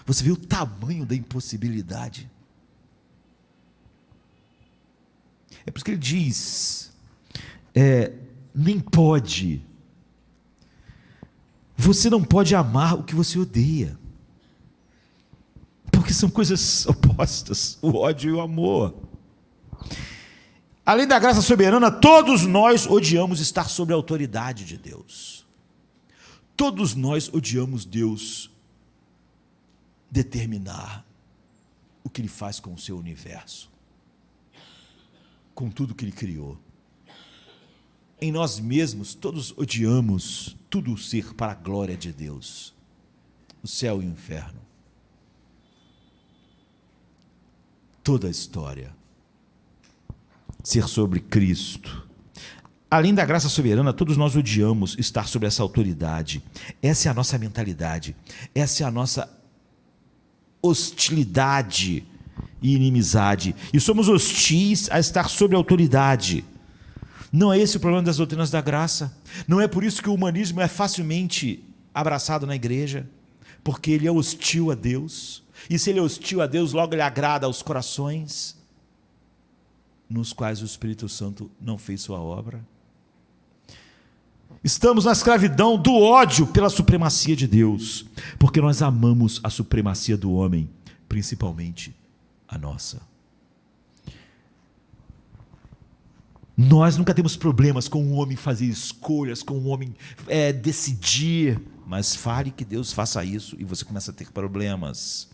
[SPEAKER 1] Você vê o tamanho da impossibilidade? É por isso que ele diz, nem pode. Você não pode amar o que você odeia, porque são coisas opostas, o ódio e o amor. Além da graça soberana, todos nós odiamos estar sob a autoridade de Deus. Todos nós odiamos Deus determinar o que Ele faz com o seu universo, com tudo que Ele criou. Em nós mesmos, todos odiamos tudo ser para a glória de Deus, o céu e o inferno, toda a história, ser sobre Cristo. Além da graça soberana, todos nós odiamos estar sobre essa autoridade. Essa é a nossa mentalidade, essa é a nossa hostilidade e inimizade, e somos hostis a estar sobre a autoridade. Não é esse o problema das doutrinas da graça? Não é por isso que o humanismo é facilmente abraçado na igreja? Porque ele é hostil a Deus. E se ele é hostil a Deus, logo ele agrada aos corações nos quais o Espírito Santo não fez sua obra. Estamos na escravidão do ódio pela supremacia de Deus, porque nós amamos a supremacia do homem, principalmente a nossa. Nós nunca temos problemas com o homem fazer escolhas, com o homem decidir, mas fale que Deus faça isso e você começa a ter problemas.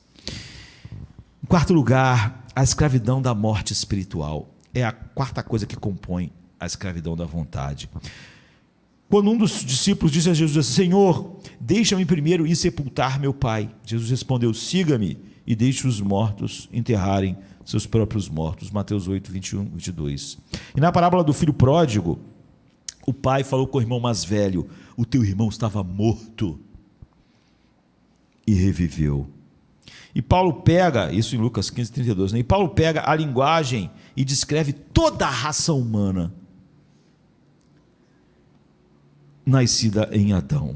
[SPEAKER 1] Em quarto lugar, a escravidão da morte espiritual. É a quarta coisa que compõe a escravidão da vontade. Quando um dos discípulos disse a Jesus: Senhor, deixa-me primeiro ir sepultar meu pai. Jesus respondeu: siga-me e deixe os mortos enterrarem seus próprios mortos. Mateus 8, 21, 22. E na parábola do filho pródigo, o pai falou com o irmão mais velho: o teu irmão estava morto e reviveu. E Paulo pega, isso em Lucas 15, 32, né? E Paulo pega a linguagem e descreve toda a raça humana nascida em Adão.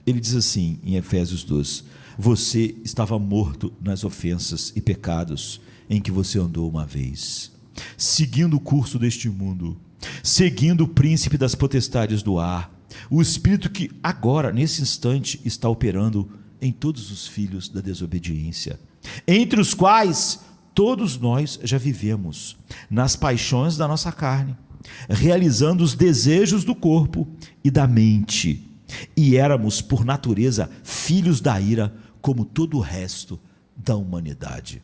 [SPEAKER 1] Ele diz assim em Efésios 2: você estava morto nas ofensas e pecados em que você andou uma vez, seguindo o curso deste mundo, seguindo o príncipe das potestades do ar, o espírito que agora, nesse instante, está operando em todos os filhos da desobediência, entre os quais todos nós já vivemos nas paixões da nossa carne, realizando os desejos do corpo e da mente, e éramos, por natureza, filhos da ira, como todo o resto da humanidade.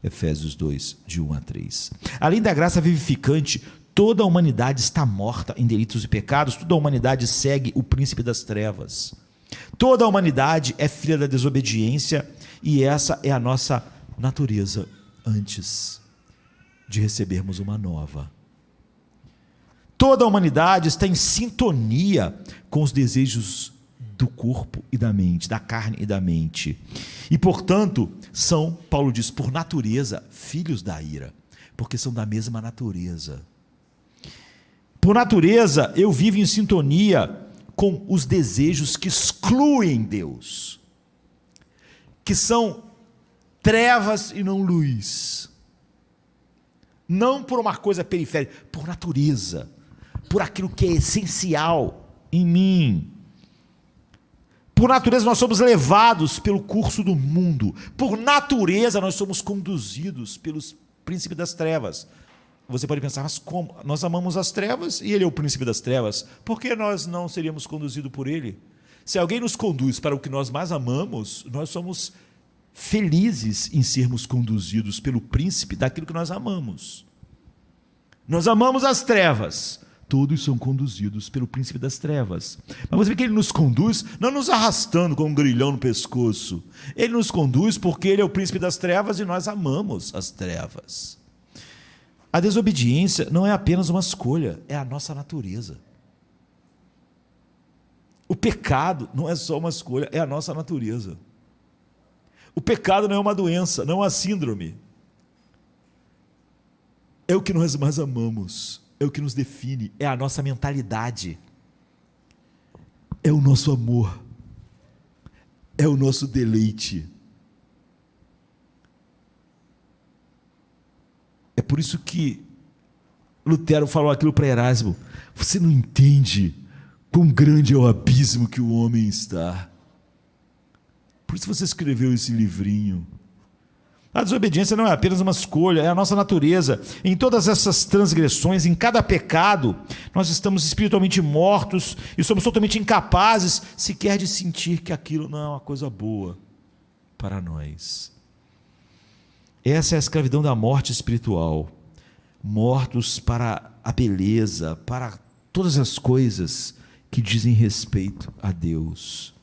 [SPEAKER 1] Efésios 2, de 1 a 3. Além da graça vivificante, toda a humanidade está morta em delitos e pecados, toda a humanidade segue o príncipe das trevas. Toda a humanidade é filha da desobediência, e essa é a nossa natureza antes de recebermos uma nova. Toda a humanidade está em sintonia com os desejos do corpo e da mente, da carne e da mente. E, portanto, são, Paulo diz, por natureza, filhos da ira, porque são da mesma natureza. Por natureza, eu vivo em sintonia com os desejos que excluem Deus, que são trevas e não luz. Não por uma coisa periférica, por natureza, por aquilo que é essencial em mim. Por natureza nós somos levados pelo curso do mundo. Por natureza nós somos conduzidos pelos príncipes das trevas. Você pode pensar, mas como? Nós amamos as trevas e ele é o príncipe das trevas. Por que nós não seríamos conduzidos por ele? Se alguém nos conduz para o que nós mais amamos, nós somos felizes em sermos conduzidos pelo príncipe daquilo que nós amamos. Nós amamos as trevas. Todos são conduzidos pelo príncipe das trevas. Mas você vê que ele nos conduz, não nos arrastando com um grilhão no pescoço. Ele nos conduz porque ele é o príncipe das trevas e nós amamos as trevas. A desobediência não é apenas uma escolha, é a nossa natureza. O pecado não é só uma escolha, é a nossa natureza. O pecado não é uma doença, não é uma síndrome. É o que nós mais amamos. É o que nos define, é a nossa mentalidade, é o nosso amor, é o nosso deleite. É por isso que Lutero falou aquilo para Erasmo: você não entende quão grande é o abismo que o homem está. Por isso você escreveu esse livrinho. A desobediência não é apenas uma escolha, é a nossa natureza. Em todas essas transgressões, em cada pecado, nós estamos espiritualmente mortos e somos totalmente incapazes sequer de sentir que aquilo não é uma coisa boa para nós. Essa é a escravidão da morte espiritual. Mortos para a beleza, para todas as coisas que dizem respeito a Deus.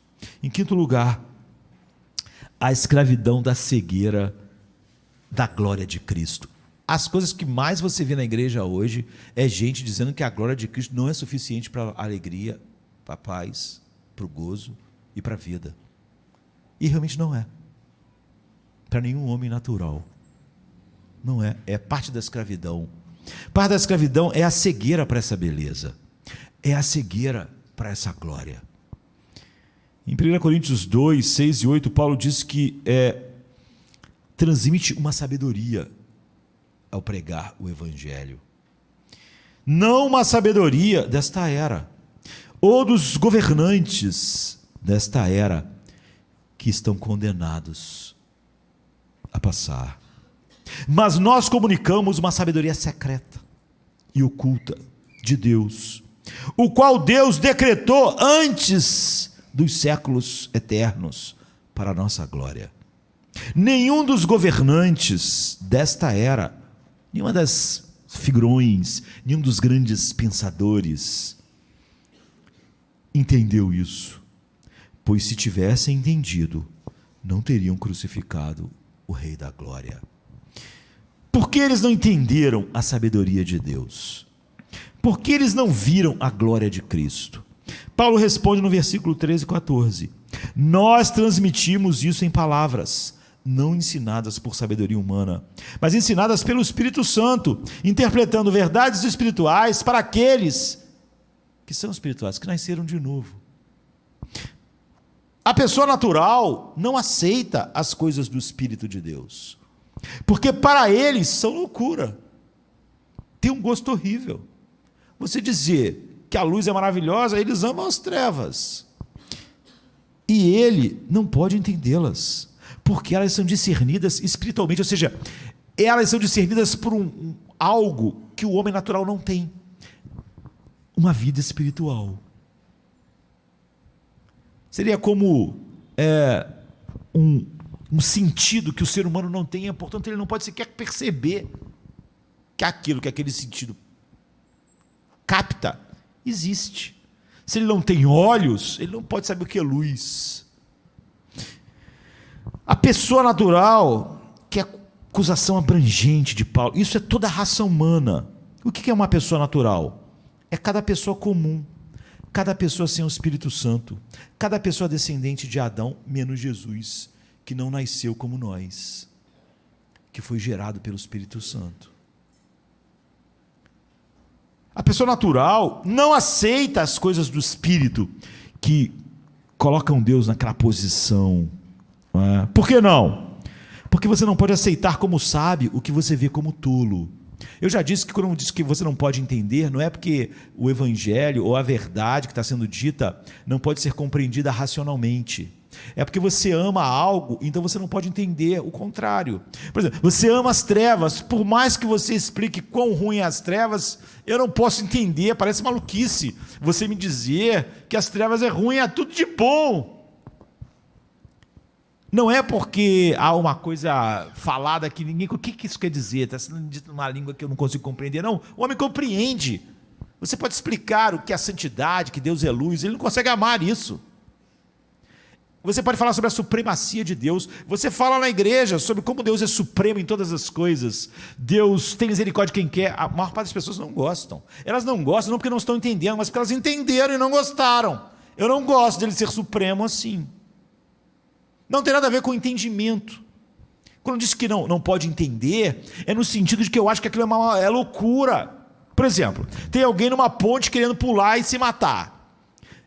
[SPEAKER 1] Em quinto lugar, a escravidão da cegueira da glória de Cristo. As coisas que mais você vê na igreja hoje é gente dizendo que a glória de Cristo não é suficiente para a alegria, para a paz, para o gozo e para a vida. E realmente não é. Para nenhum homem natural. Não é. É parte da escravidão. Parte da escravidão é a cegueira para essa beleza. É a cegueira para essa glória. Em 1 Coríntios 2, 6 e 8, Paulo diz que transmite uma sabedoria ao pregar o evangelho. Não uma sabedoria desta era, ou dos governantes desta era, que estão condenados a passar. Mas nós comunicamos uma sabedoria secreta e oculta de Deus, o qual Deus decretou antes dos séculos eternos para a nossa glória. Nenhum dos governantes desta era, nenhuma das figurões, nenhum dos grandes pensadores entendeu isso, pois se tivessem entendido, não teriam crucificado o Rei da Glória. Por que eles não entenderam a sabedoria de Deus? Por que eles não viram a glória de Cristo? Paulo responde no versículo 13 e 14: nós transmitimos isso em palavras, não ensinadas por sabedoria humana, mas ensinadas pelo Espírito Santo, interpretando verdades espirituais para aqueles que são espirituais, que nasceram de novo. A pessoa natural não aceita as coisas do Espírito de Deus, porque para eles são loucura, tem um gosto horrível. Você dizer que a luz é maravilhosa, eles amam as trevas, e ele não pode entendê-las, porque elas são discernidas espiritualmente, ou seja, elas são discernidas por algo que o homem natural não tem: uma vida espiritual. Seria como um sentido que o ser humano não tem, portanto ele não pode sequer perceber que aquele sentido capta existe. Se ele não tem olhos, ele não pode saber o que é luz. A pessoa natural, que é a acusação abrangente de Paulo, isso é toda a raça humana. O que é uma pessoa natural? É cada pessoa comum, cada pessoa sem o Espírito Santo, cada pessoa descendente de Adão, menos Jesus, que não nasceu como nós, que foi gerado pelo Espírito Santo. A pessoa natural não aceita as coisas do Espírito, que colocam Deus naquela posição. Não é? Por que não? Porque você não pode aceitar como sábio o que você vê como tolo. Eu já disse que quando eu disse que você não pode entender, não é porque o Evangelho ou a verdade que está sendo dita não pode ser compreendida racionalmente. É porque você ama algo, então você não pode entender o contrário. Por exemplo, você ama as trevas, por mais que você explique quão ruim é as trevas, eu não posso entender, parece maluquice você me dizer que as trevas é ruim, é tudo de bom. Não é porque há uma coisa falada que ninguém... O que isso quer dizer? Está sendo dito numa língua que eu não consigo compreender. Não, o homem compreende. Você pode explicar o que é a santidade, que Deus é luz, ele não consegue amar isso. Você pode falar sobre a supremacia de Deus. Você fala na igreja sobre como Deus é supremo em todas as coisas. Deus tem misericórdia de quem quer. A maior parte das pessoas não gostam. Elas não gostam não porque não estão entendendo, mas porque elas entenderam e não gostaram. Eu não gosto dele ser supremo assim. Não tem nada a ver com entendimento. Quando diz que não pode entender, é no sentido de que eu acho que aquilo é loucura. Por exemplo, tem alguém numa ponte querendo pular e se matar.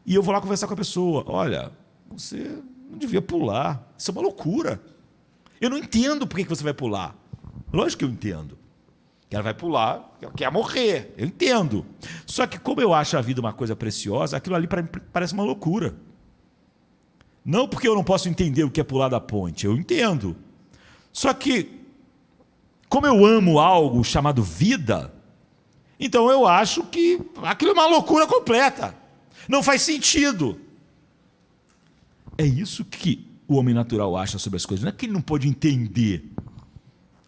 [SPEAKER 1] E eu vou lá conversar com a pessoa. Olha, você não devia pular. Isso é uma loucura. Eu não entendo por que você vai pular. Lógico que eu entendo. Que ela vai pular, quer morrer. Eu entendo. Só que como eu acho a vida uma coisa preciosa, aquilo ali parece uma loucura. Não porque eu não posso entender o que é pular da ponte. Eu entendo. Só que, como eu amo algo chamado vida, então eu acho que aquilo é uma loucura completa. Não faz sentido. É isso que o homem natural acha sobre as coisas. Não é que ele não pode entender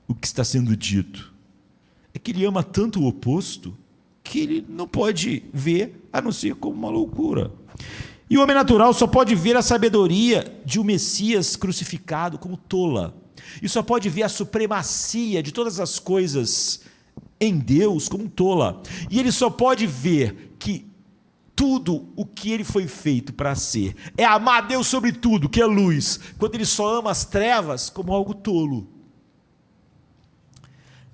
[SPEAKER 1] o que está sendo dito. É que ele ama tanto o oposto que ele não pode ver a não ser como uma loucura. E o homem natural só pode ver a sabedoria de um Messias crucificado como tola. E só pode ver a supremacia de todas as coisas em Deus como tola. E ele só pode ver que tudo o que ele foi feito para ser é amar a Deus sobre tudo, que é luz, quando ele só ama as trevas como algo tolo.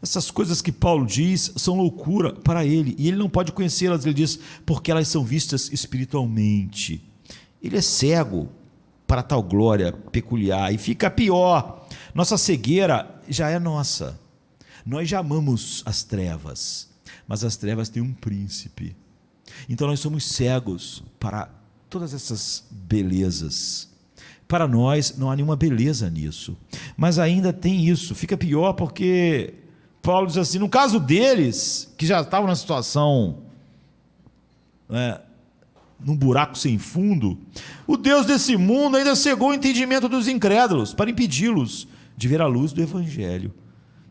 [SPEAKER 1] Essas coisas que Paulo diz são loucura para ele, e ele não pode conhecê-las, ele diz, porque elas são vistas espiritualmente. Ele é cego para tal glória peculiar, e fica pior, nossa cegueira já é nossa. Nós já amamos as trevas, mas as trevas têm um príncipe. Então nós somos cegos para todas essas belezas. Para nós não há nenhuma beleza nisso, mas ainda tem isso, fica pior porque Paulo diz assim, no caso deles, que já estavam na situação, num buraco sem fundo, o Deus desse mundo ainda cegou o entendimento dos incrédulos, para impedi-los de ver a luz do Evangelho,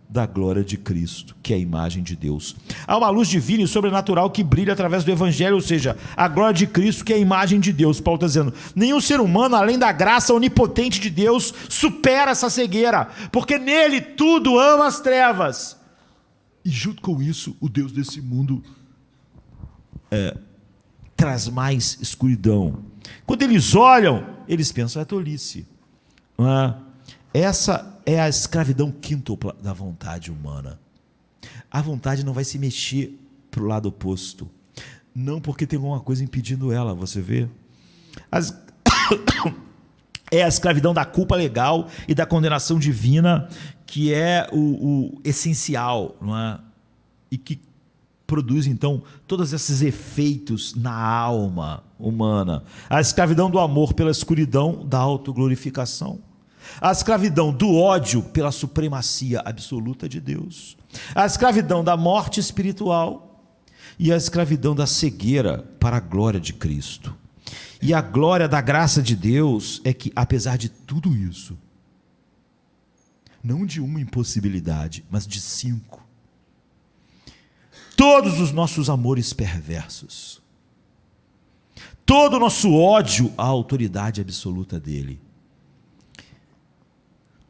[SPEAKER 1] da glória de Cristo, que é a imagem de Deus. Há uma luz divina e sobrenatural que brilha através do Evangelho, ou seja, a glória de Cristo, que é a imagem de Deus. Paulo está dizendo, nenhum ser humano, além da graça onipotente de Deus, supera essa cegueira, porque nele tudo ama as trevas. E junto com isso, o Deus desse mundo traz mais escuridão. Quando eles olham, eles pensam, é tolice. Essa é a escravidão quíntupla da vontade humana. A vontade não vai se mexer para o lado oposto. Não porque tem alguma coisa impedindo ela, você vê? É a escravidão da culpa legal e da condenação divina, que é o essencial, não é? E que produz, então, todos esses efeitos na alma humana. A escravidão do amor pela escuridão da autoglorificação. A escravidão do ódio pela supremacia absoluta de Deus, a escravidão da morte espiritual e a escravidão da cegueira para a glória de Cristo. E a glória da graça de Deus é que, apesar de tudo isso, não de uma impossibilidade, mas de 5, todos os nossos amores perversos, todo o nosso ódio à autoridade absoluta dele,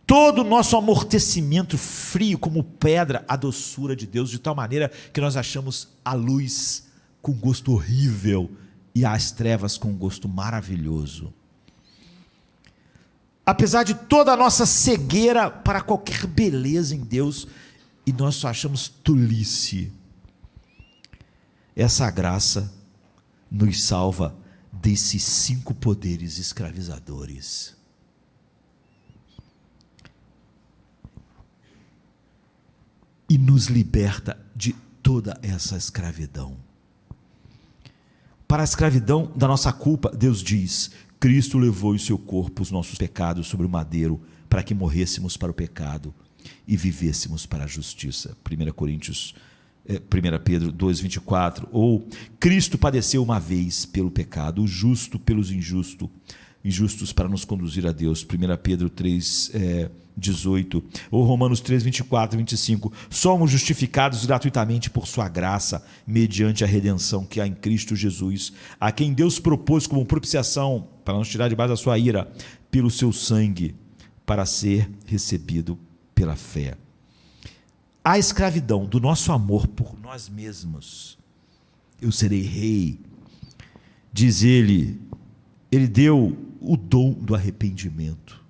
[SPEAKER 1] todo o nosso amortecimento frio como pedra à doçura de Deus, de tal maneira que nós achamos a luz com gosto horrível e as trevas com gosto maravilhoso. Apesar de toda a nossa cegueira para qualquer beleza em Deus, e nós só achamos tolice, essa graça nos salva desses 5 poderes escravizadores. E nos liberta de toda essa escravidão. Para a escravidão da nossa culpa, Deus diz: Cristo levou em seu corpo os nossos pecados sobre o madeiro, para que morrêssemos para o pecado e vivêssemos para a justiça. 1 Pedro 2,24. Ou, Cristo padeceu uma vez pelo pecado, o justo pelos injustos para nos conduzir a Deus. 1 Pedro 3,18. Ou Romanos 3,24 e 25. Somos justificados gratuitamente por sua graça, mediante a redenção que há em Cristo Jesus, a quem Deus propôs como propiciação, para nos tirar debaixo da sua ira, pelo seu sangue, para ser recebido pela fé. A escravidão do nosso amor por nós mesmos. Eu serei rei, diz ele deu o dom do arrependimento.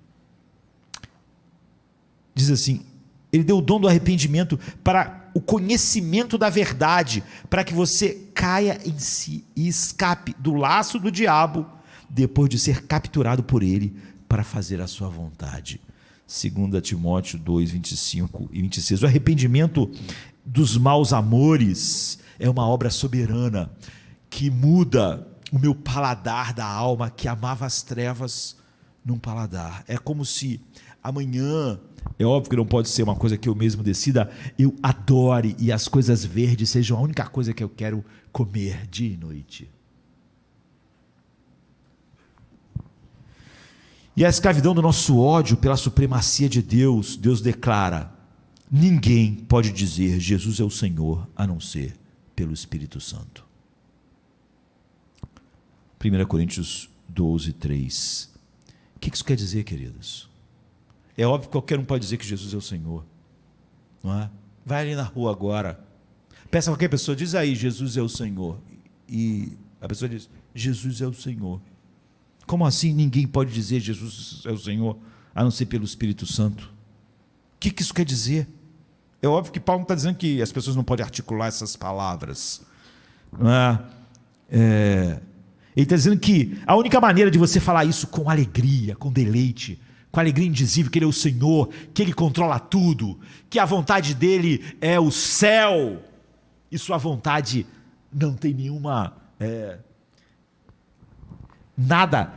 [SPEAKER 1] Diz assim, ele deu o dom do arrependimento para o conhecimento da verdade, para que você caia em si e escape do laço do diabo, depois de ser capturado por ele, para fazer a sua vontade. 2 Timóteo 2, 25 e 26. O arrependimento dos maus amores é uma obra soberana que muda o meu paladar da alma, que amava as trevas, num paladar. É como se amanhã, é óbvio que não pode ser uma coisa que eu mesmo decida, eu adore e as coisas verdes sejam a única coisa que eu quero comer dia e noite. E a escravidão do nosso ódio pela supremacia de Deus, Deus declara: ninguém pode dizer Jesus é o Senhor, a não ser pelo Espírito Santo. 1 Coríntios 12, 3. O que isso quer dizer, queridos? É óbvio que qualquer um pode dizer que Jesus é o Senhor, não é? Vai ali na rua agora, peça a qualquer pessoa, diz aí, Jesus é o Senhor, e a pessoa diz, Jesus é o Senhor. Como assim ninguém pode dizer Jesus é o Senhor, a não ser pelo Espírito Santo? O que isso quer dizer? É óbvio que Paulo não está dizendo que as pessoas não podem articular essas palavras, não é? Ele está dizendo que a única maneira de você falar isso com alegria, com deleite, com alegria indizível, que Ele é o Senhor, que Ele controla tudo, que a vontade dEle é o céu, e sua vontade não tem nenhuma... nada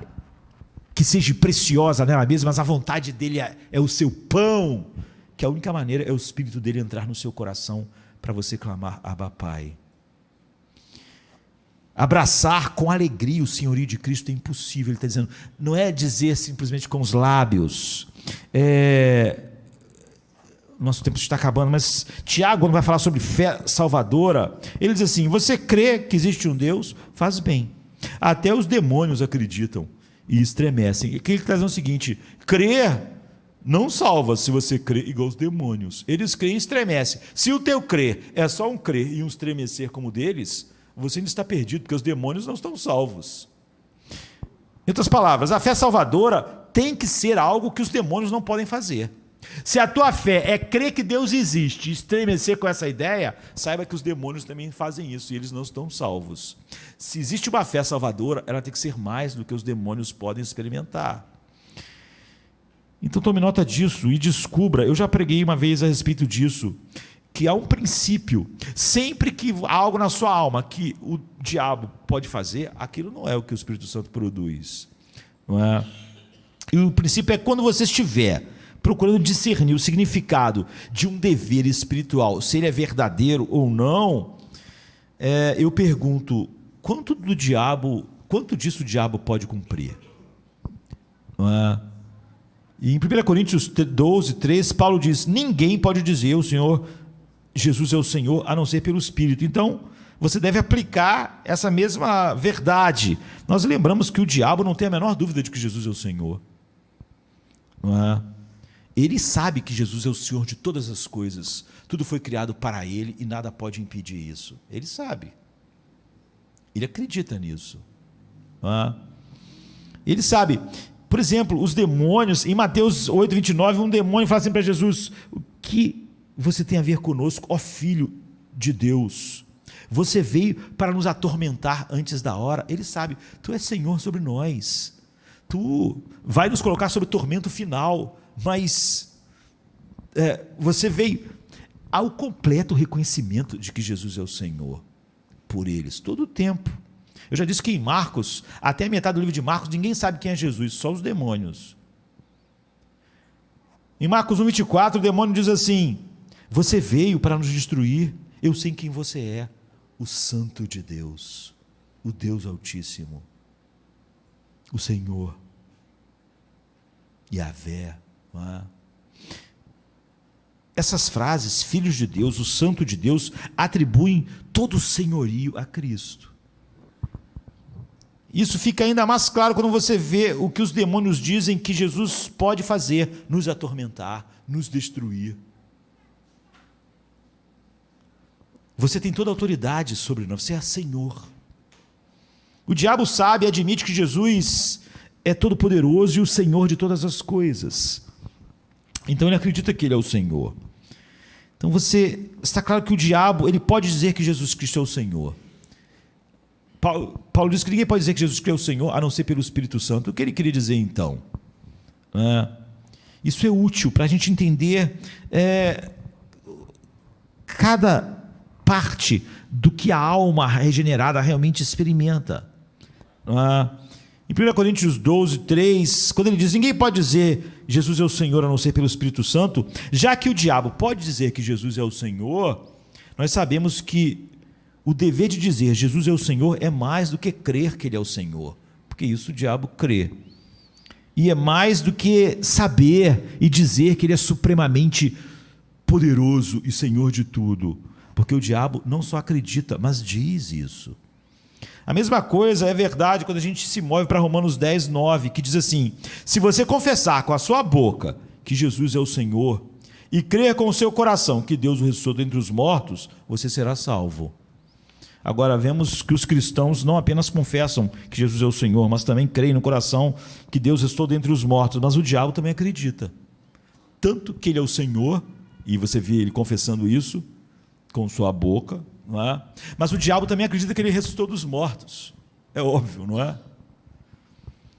[SPEAKER 1] que seja preciosa nela mesma, mas a vontade dEle é o seu pão, que a única maneira é o Espírito dEle entrar no seu coração para você clamar, Abba, Pai. Abraçar com alegria o senhorio de Cristo é impossível. Ele está dizendo, não é dizer simplesmente com os lábios. Nosso tempo está acabando, mas Tiago, quando vai falar sobre fé salvadora, ele diz assim, você crê que existe um Deus? Faz bem. Até os demônios acreditam e estremecem. E ele está dizendo o seguinte, crer não salva se você crê igual os demônios. Eles creem e estremecem. Se o teu crer é só um crer e um estremecer como o deles, você ainda está perdido, porque os demônios não estão salvos. Em outras palavras, a fé salvadora tem que ser algo que os demônios não podem fazer. Se a tua fé é crer que Deus existe e estremecer com essa ideia, saiba que os demônios também fazem isso e eles não estão salvos. Se existe uma fé salvadora, ela tem que ser mais do que os demônios podem experimentar. Então tome nota disso e descubra, eu já preguei uma vez a respeito disso, que há um princípio, sempre que há algo na sua alma que o diabo pode fazer, aquilo não é o que o Espírito Santo produz, não é? E o princípio é quando você estiver procurando discernir o significado de um dever espiritual, se ele é verdadeiro ou não, eu pergunto, quanto disso o diabo pode cumprir? Não é? E em 1 Coríntios 12, 3, Paulo diz, ninguém pode dizer o Senhor, Jesus é o Senhor, a não ser pelo Espírito. Então, você deve aplicar essa mesma verdade. Nós lembramos que o diabo não tem a menor dúvida de que Jesus é o Senhor. Não é? Ele sabe que Jesus é o Senhor de todas as coisas. Tudo foi criado para Ele e nada pode impedir isso. Ele sabe. Ele acredita nisso. Não é? Ele sabe. Por exemplo, os demônios, em Mateus 8, 29, um demônio fala assim para Jesus, o que você tem a ver conosco, ó Filho de Deus? Você veio para nos atormentar antes da hora. Ele sabe, tu és Senhor sobre nós. Tu vai nos colocar sobre o tormento final, mas você veio ao completo reconhecimento de que Jesus é o Senhor por eles, todo o tempo. Eu já disse que em Marcos, até a metade do livro de Marcos, ninguém sabe quem é Jesus, só os demônios. Em Marcos 1, 24, o demônio diz assim, você veio para nos destruir, eu sei quem você é, o Santo de Deus, o Deus Altíssimo, o Senhor, Yahvé. Não é? Essas frases, filhos de Deus, o Santo de Deus, atribuem todo o senhorio a Cristo. Isso fica ainda mais claro quando você vê o que os demônios dizem que Jesus pode fazer, nos atormentar, nos destruir. Você tem toda a autoridade sobre nós, você é Senhor. O diabo sabe e admite que Jesus é todo-poderoso e o Senhor de todas as coisas. Então ele acredita que ele é o Senhor. Então está claro que o diabo, ele pode dizer que Jesus Cristo é o Senhor. Paulo diz que ninguém pode dizer que Jesus Cristo é o Senhor, a não ser pelo Espírito Santo. O que ele queria dizer então? Isso é útil para a gente entender cada parte do que a alma regenerada realmente experimenta. Em 1 Coríntios 12, 3, quando ele diz, ninguém pode dizer Jesus é o Senhor a não ser pelo Espírito Santo, já que o diabo pode dizer que Jesus é o Senhor, nós sabemos que o dever de dizer Jesus é o Senhor é mais do que crer que Ele é o Senhor, porque isso o diabo crê. E é mais do que saber e dizer que Ele é supremamente poderoso e Senhor de tudo, porque o diabo não só acredita, mas diz isso. A mesma coisa é verdade quando a gente se move para Romanos 10, 9, que diz assim, se você confessar com a sua boca que Jesus é o Senhor e crer com o seu coração que Deus o ressuscitou dentre os mortos, você será salvo. Agora vemos que os cristãos não apenas confessam que Jesus é o Senhor, mas também creem no coração que Deus ressuscitou dentre os mortos, mas o diabo também acredita. Tanto que Ele é o Senhor, e você vê Ele confessando isso com sua boca, não é? Mas o diabo também acredita que Ele ressuscitou dos mortos. É óbvio, não é?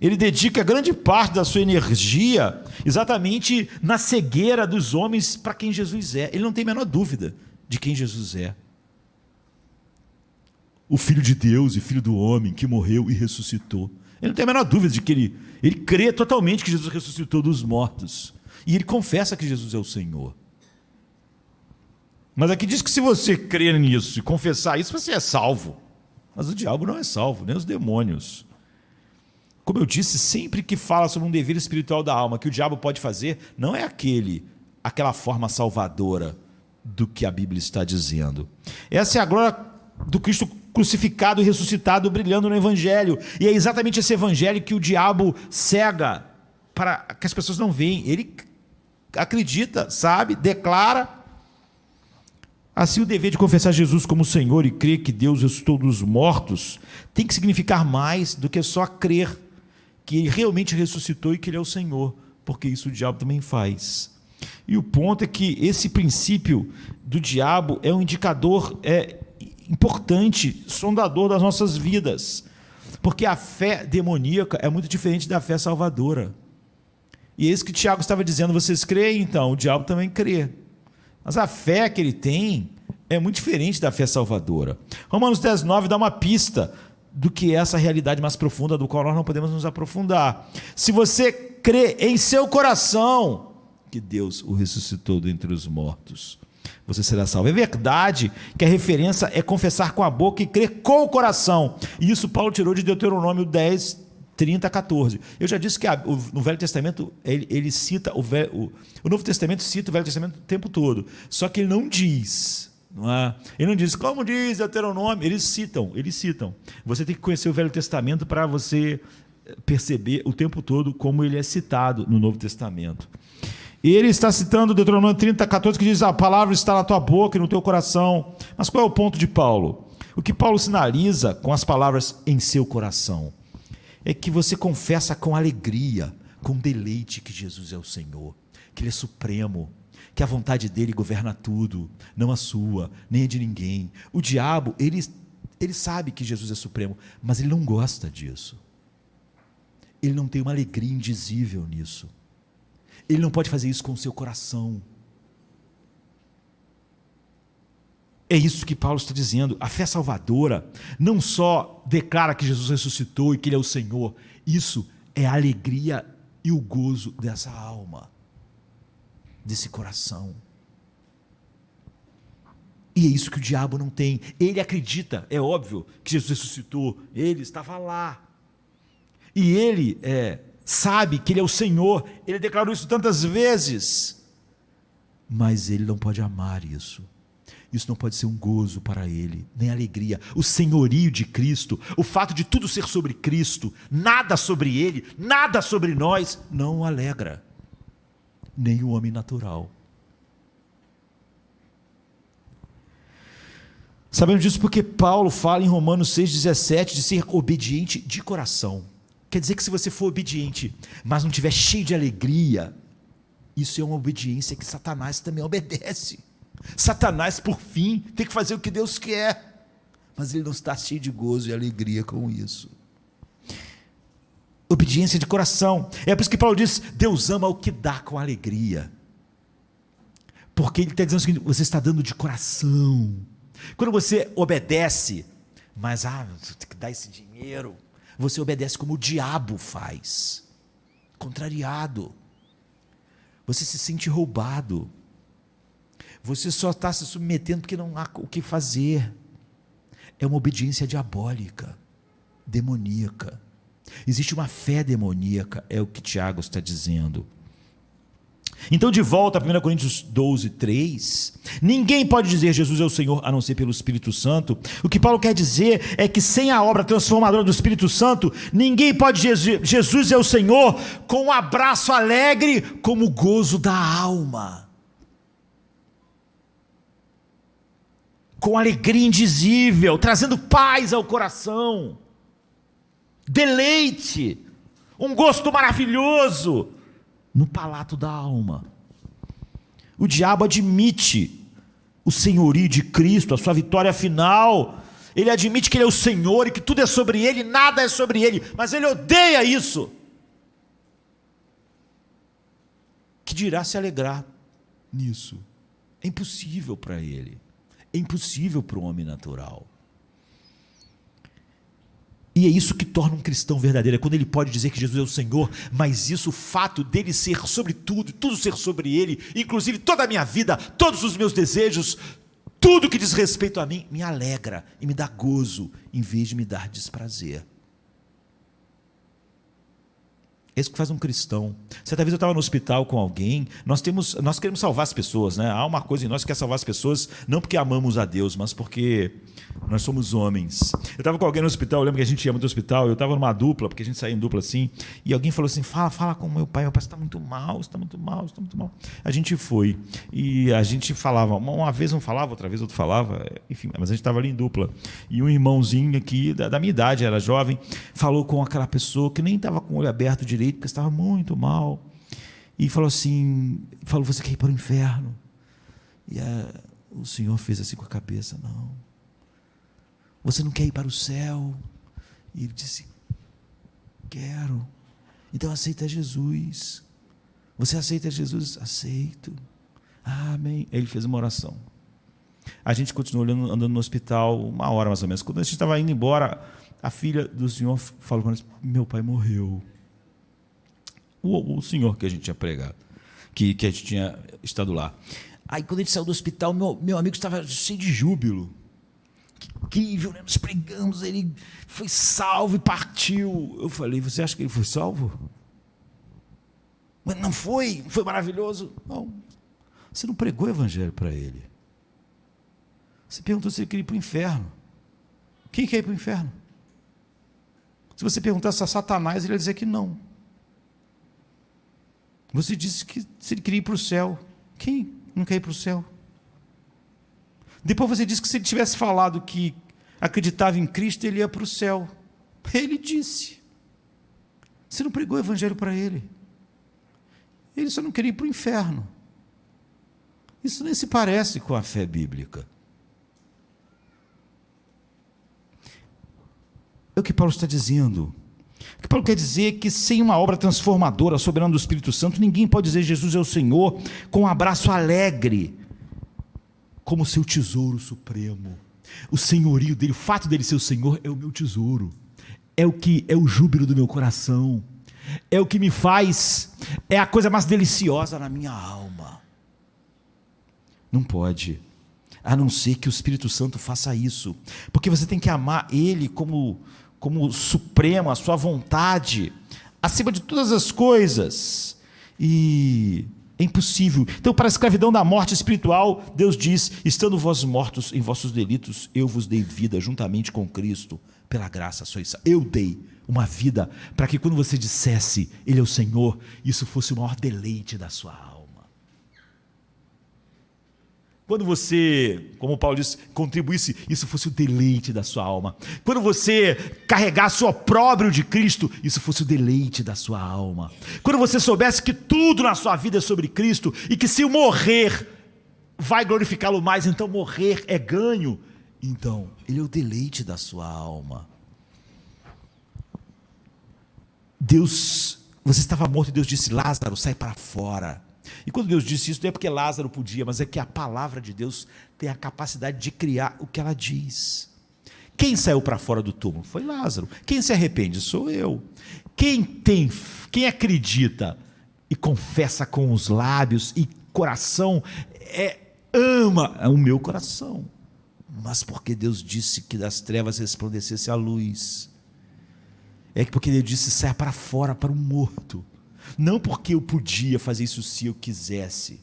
[SPEAKER 1] Ele dedica grande parte da sua energia exatamente na cegueira dos homens para quem Jesus é. Ele não tem a menor dúvida de quem Jesus é. O Filho de Deus e Filho do homem que morreu e ressuscitou. Ele não tem a menor dúvida de que ele crê totalmente que Jesus ressuscitou dos mortos. E ele confessa que Jesus é o Senhor. Mas aqui diz que se você crer nisso e confessar isso, você é salvo. Mas o diabo não é salvo, nem os demônios. Como eu disse, sempre que fala sobre um dever espiritual da alma que o diabo pode fazer, não é aquela forma salvadora do que a Bíblia está dizendo. Essa é a glória do Cristo crucificado e ressuscitado brilhando no Evangelho. E é exatamente esse Evangelho que o diabo cega para que as pessoas não veem. Ele acredita, sabe, declara. Assim, o dever de confessar Jesus como Senhor e crer que Deus ressuscitou dos mortos tem que significar mais do que só crer que Ele realmente ressuscitou e que Ele é o Senhor, porque isso o diabo também faz. E o ponto é que esse princípio do diabo é um indicador importante, sondador das nossas vidas, porque a fé demoníaca é muito diferente da fé salvadora. E é isso que Tiago estava dizendo, vocês creem então, o diabo também crê. Mas a fé que ele tem é muito diferente da fé salvadora. Romanos 10, 9 dá uma pista do que é essa realidade mais profunda, do qual nós não podemos nos aprofundar. Se você crê em seu coração que Deus o ressuscitou dentre os mortos, você será salvo. É verdade que a referência é confessar com a boca e crer com o coração. E isso Paulo tirou de Deuteronômio 10, 30, 14. Eu já disse que no Velho Testamento, ele cita, o Novo Testamento cita o Velho Testamento o tempo todo. Só que ele não diz, não é? Ele não diz, como diz Deuteronômio, eles citam. Você tem que conhecer o Velho Testamento para você perceber o tempo todo como ele é citado no Novo Testamento. Ele está citando Deuteronômio 30, 14, que diz, a palavra está na tua boca e no teu coração. Mas qual é o ponto de Paulo? O que Paulo sinaliza com as palavras em seu coração é que você confessa com alegria, com deleite que Jesus é o Senhor, que Ele é supremo, que a vontade dEle governa tudo, não a sua, nem a de ninguém. O diabo, ele sabe que Jesus é supremo, mas ele não gosta disso. Ele não tem uma alegria indizível nisso. Ele não pode fazer isso com o seu coração. É isso que Paulo está dizendo. A fé salvadora não só declara que Jesus ressuscitou e que Ele é o Senhor. Isso é a alegria e o gozo dessa alma, desse coração. E é isso que o diabo não tem. Ele acredita, é óbvio, que Jesus ressuscitou. Ele estava lá. E ele sabe que Ele é o Senhor. Ele declarou isso tantas vezes. Mas ele não pode amar isso. Isso não pode ser um gozo para ele, nem alegria. O senhorio de Cristo, o fato de tudo ser sobre Cristo, nada sobre Ele, nada sobre nós, não o alegra. Nem o homem natural. Sabemos disso porque Paulo fala em Romanos 6,17 de ser obediente de coração. Quer dizer que se você for obediente, mas não estiver cheio de alegria, isso é uma obediência que Satanás também obedece. Satanás, por fim, tem que fazer o que Deus quer, mas ele não está cheio de gozo e alegria com isso. Obediência de coração. É por isso que Paulo diz, Deus ama o que dá com alegria, porque ele está dizendo o seguinte, você está dando de coração. Quando você obedece, mas tem que dar esse dinheiro, você obedece como o diabo faz, contrariado. Você se sente roubado. Você só está se submetendo porque não há o que fazer. É uma obediência diabólica, demoníaca. Existe uma fé demoníaca, é o que Tiago está dizendo. Então, de volta a 1 Coríntios 12, 3, ninguém pode dizer Jesus é o Senhor a não ser pelo Espírito Santo. O que Paulo quer dizer é que sem a obra transformadora do Espírito Santo, ninguém pode dizer Jesus é o Senhor com um abraço alegre como o gozo da alma, com alegria indizível, trazendo paz ao coração, deleite, um gosto maravilhoso no palato da alma. O diabo admite o senhorio de Cristo, a sua vitória final. Ele admite que Ele é o Senhor e que tudo é sobre Ele, nada é sobre Ele, mas ele odeia isso. Que dirá se alegrar nisso? É impossível para ele, é impossível para o homem natural. E é isso que torna um cristão verdadeiro, é quando ele pode dizer que Jesus é o Senhor, mas isso, o fato dele ser sobre tudo, tudo ser sobre ele, inclusive toda a minha vida, todos os meus desejos, tudo que diz respeito a mim, me alegra e me dá gozo, em vez de me dar desprazer. É isso que faz um cristão. Certa vez eu estava no hospital com alguém, nós queremos salvar as pessoas, né? Há uma coisa em nós que quer salvar as pessoas, não porque amamos a Deus, mas porque nós somos homens. Eu estava com alguém no hospital, eu lembro que a gente ia muito ao hospital, eu estava numa dupla, porque a gente saía em dupla assim, e alguém falou assim, fala com meu pai está muito mal, está muito mal, está muito mal. A gente foi, e a gente falava, uma vez um falava, outra vez outro falava, enfim, mas a gente estava ali em dupla. E um irmãozinho aqui, da minha idade, era jovem, falou com aquela pessoa que nem estava com o olho aberto direito, porque estava muito mal, e falou assim, você quer ir para o inferno? E o Senhor fez assim com a cabeça, não. Você não quer ir para o céu? E ele disse, quero. Então aceita Jesus. Você aceita Jesus? Aceito. Amém. Ele fez uma oração. A gente continuou andando no hospital 1 hora mais ou menos. Quando a gente estava indo embora, a filha do senhor falou para nós, meu pai morreu. o senhor que a gente tinha pregado, que a gente tinha estado lá. Aí, quando a gente saiu do hospital, meu amigo estava cheio de júbilo. Que incrível, né? Nós pregamos, ele foi salvo e partiu. Eu falei, você acha que ele foi salvo? Mas não foi maravilhoso? Não. Você não pregou o evangelho para ele. Você perguntou se ele queria ir para o inferno. Quem quer ir para o inferno? Se você perguntasse a Satanás, ele ia dizer que não. Você disse que se ele queria ir para o céu. Quem não quer ir para o céu? Depois você disse que se ele tivesse falado que acreditava em Cristo, ele ia para o céu. Ele disse. Você não pregou o evangelho para ele. Ele só não queria ir para o inferno. Isso nem se parece com a fé bíblica. É o que Paulo está dizendo. O que Paulo quer dizer é que sem uma obra transformadora, soberana do Espírito Santo, ninguém pode dizer Jesus é o Senhor com um abraço alegre, como seu tesouro supremo. O senhorio dele, o fato dele ser o Senhor é o meu tesouro. É o júbilo do meu coração. É o que me faz, é a coisa mais deliciosa na minha alma. Não pode, a não ser que o Espírito Santo faça isso, porque você tem que amar Ele como supremo, a sua vontade, acima de todas as coisas, e é impossível. Então, para a escravidão da morte espiritual, Deus diz, estando vós mortos em vossos delitos, eu vos dei vida juntamente com Cristo, pela graça sois salvos. Eu dei uma vida para que quando você dissesse, Ele é o Senhor, isso fosse o maior deleite da sua alma. Quando você, como Paulo disse, contribuísse, isso fosse o deleite da sua alma. Quando você carregasse o opróbrio de Cristo, isso fosse o deleite da sua alma. Quando você soubesse que tudo na sua vida é sobre Cristo e que se o morrer vai glorificá-lo mais, então morrer é ganho. Então, Ele é o deleite da sua alma. Deus, você estava morto e Deus disse, Lázaro, sai para fora. E quando Deus disse isso, não é porque Lázaro podia, mas é que a palavra de Deus tem a capacidade de criar o que ela diz. Quem saiu para fora do túmulo? Foi Lázaro. Quem se arrepende? Sou eu. Quem acredita e confessa com os lábios e coração, ama o meu coração. Mas porque Deus disse que das trevas resplandecesse a luz. É porque Deus disse, saia para fora, para o morto. Não porque eu podia fazer isso se eu quisesse.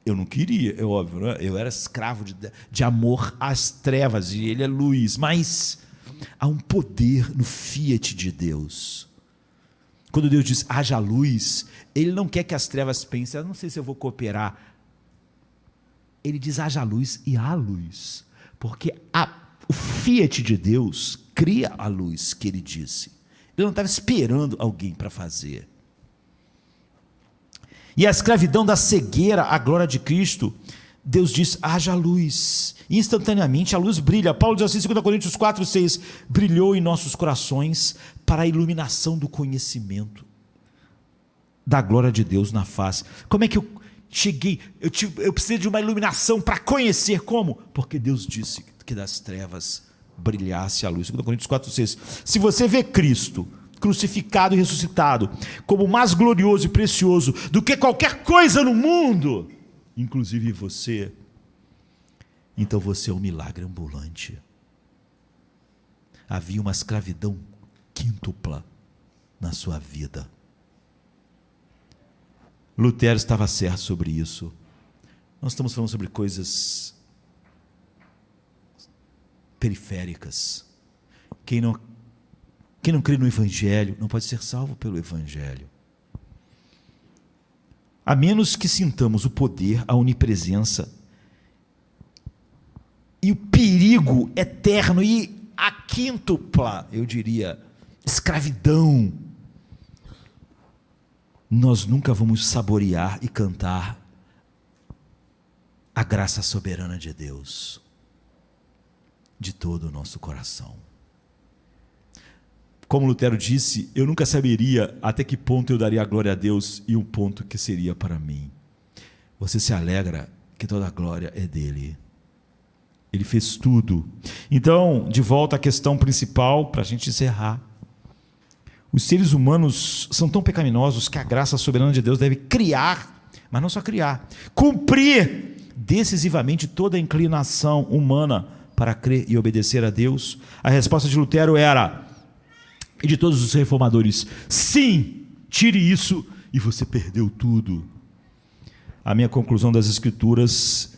[SPEAKER 1] Eu não queria, é óbvio, né? Eu era escravo de amor às trevas, e Ele é luz. Mas há um poder no fiat de Deus. Quando Deus diz, haja luz, Ele não quer que as trevas pensem, eu não sei se eu vou cooperar. Ele diz, haja luz e há luz. Porque o fiat de Deus cria a luz que Ele disse. Ele não estava esperando alguém para fazer. E a escravidão da cegueira à glória de Cristo, Deus diz, haja luz. E instantaneamente a luz brilha. Paulo diz assim, 2 Coríntios 4:6, brilhou em nossos corações para a iluminação do conhecimento da glória de Deus na face. Como é que eu cheguei? Eu precisei de uma iluminação para conhecer. Como? Porque Deus disse que das trevas brilhasse a luz. 2 Coríntios 4:6. Se você vê Cristo crucificado e ressuscitado como mais glorioso e precioso do que qualquer coisa no mundo, inclusive você, então você é um milagre ambulante. Havia uma escravidão quíntupla na sua vida. Lutero estava certo sobre isso. Nós estamos falando sobre coisas periféricas. Quem não crê no Evangelho não pode ser salvo pelo Evangelho. A menos que sintamos o poder, a onipresença e o perigo eterno e a quíntupla, eu diria, escravidão, nós nunca vamos saborear e cantar a graça soberana de Deus de todo o nosso coração. Como Lutero disse, eu nunca saberia até que ponto eu daria a glória a Deus e um ponto que seria para mim. Você se alegra que toda a glória é dele. Ele fez tudo. Então, de volta à questão principal, para a gente encerrar. Os seres humanos são tão pecaminosos que a graça soberana de Deus deve criar, mas não só criar, cumprir decisivamente toda a inclinação humana para crer e obedecer a Deus. A resposta de Lutero era, e de todos os reformadores: sim, tire isso e você perdeu tudo. A minha conclusão das Escrituras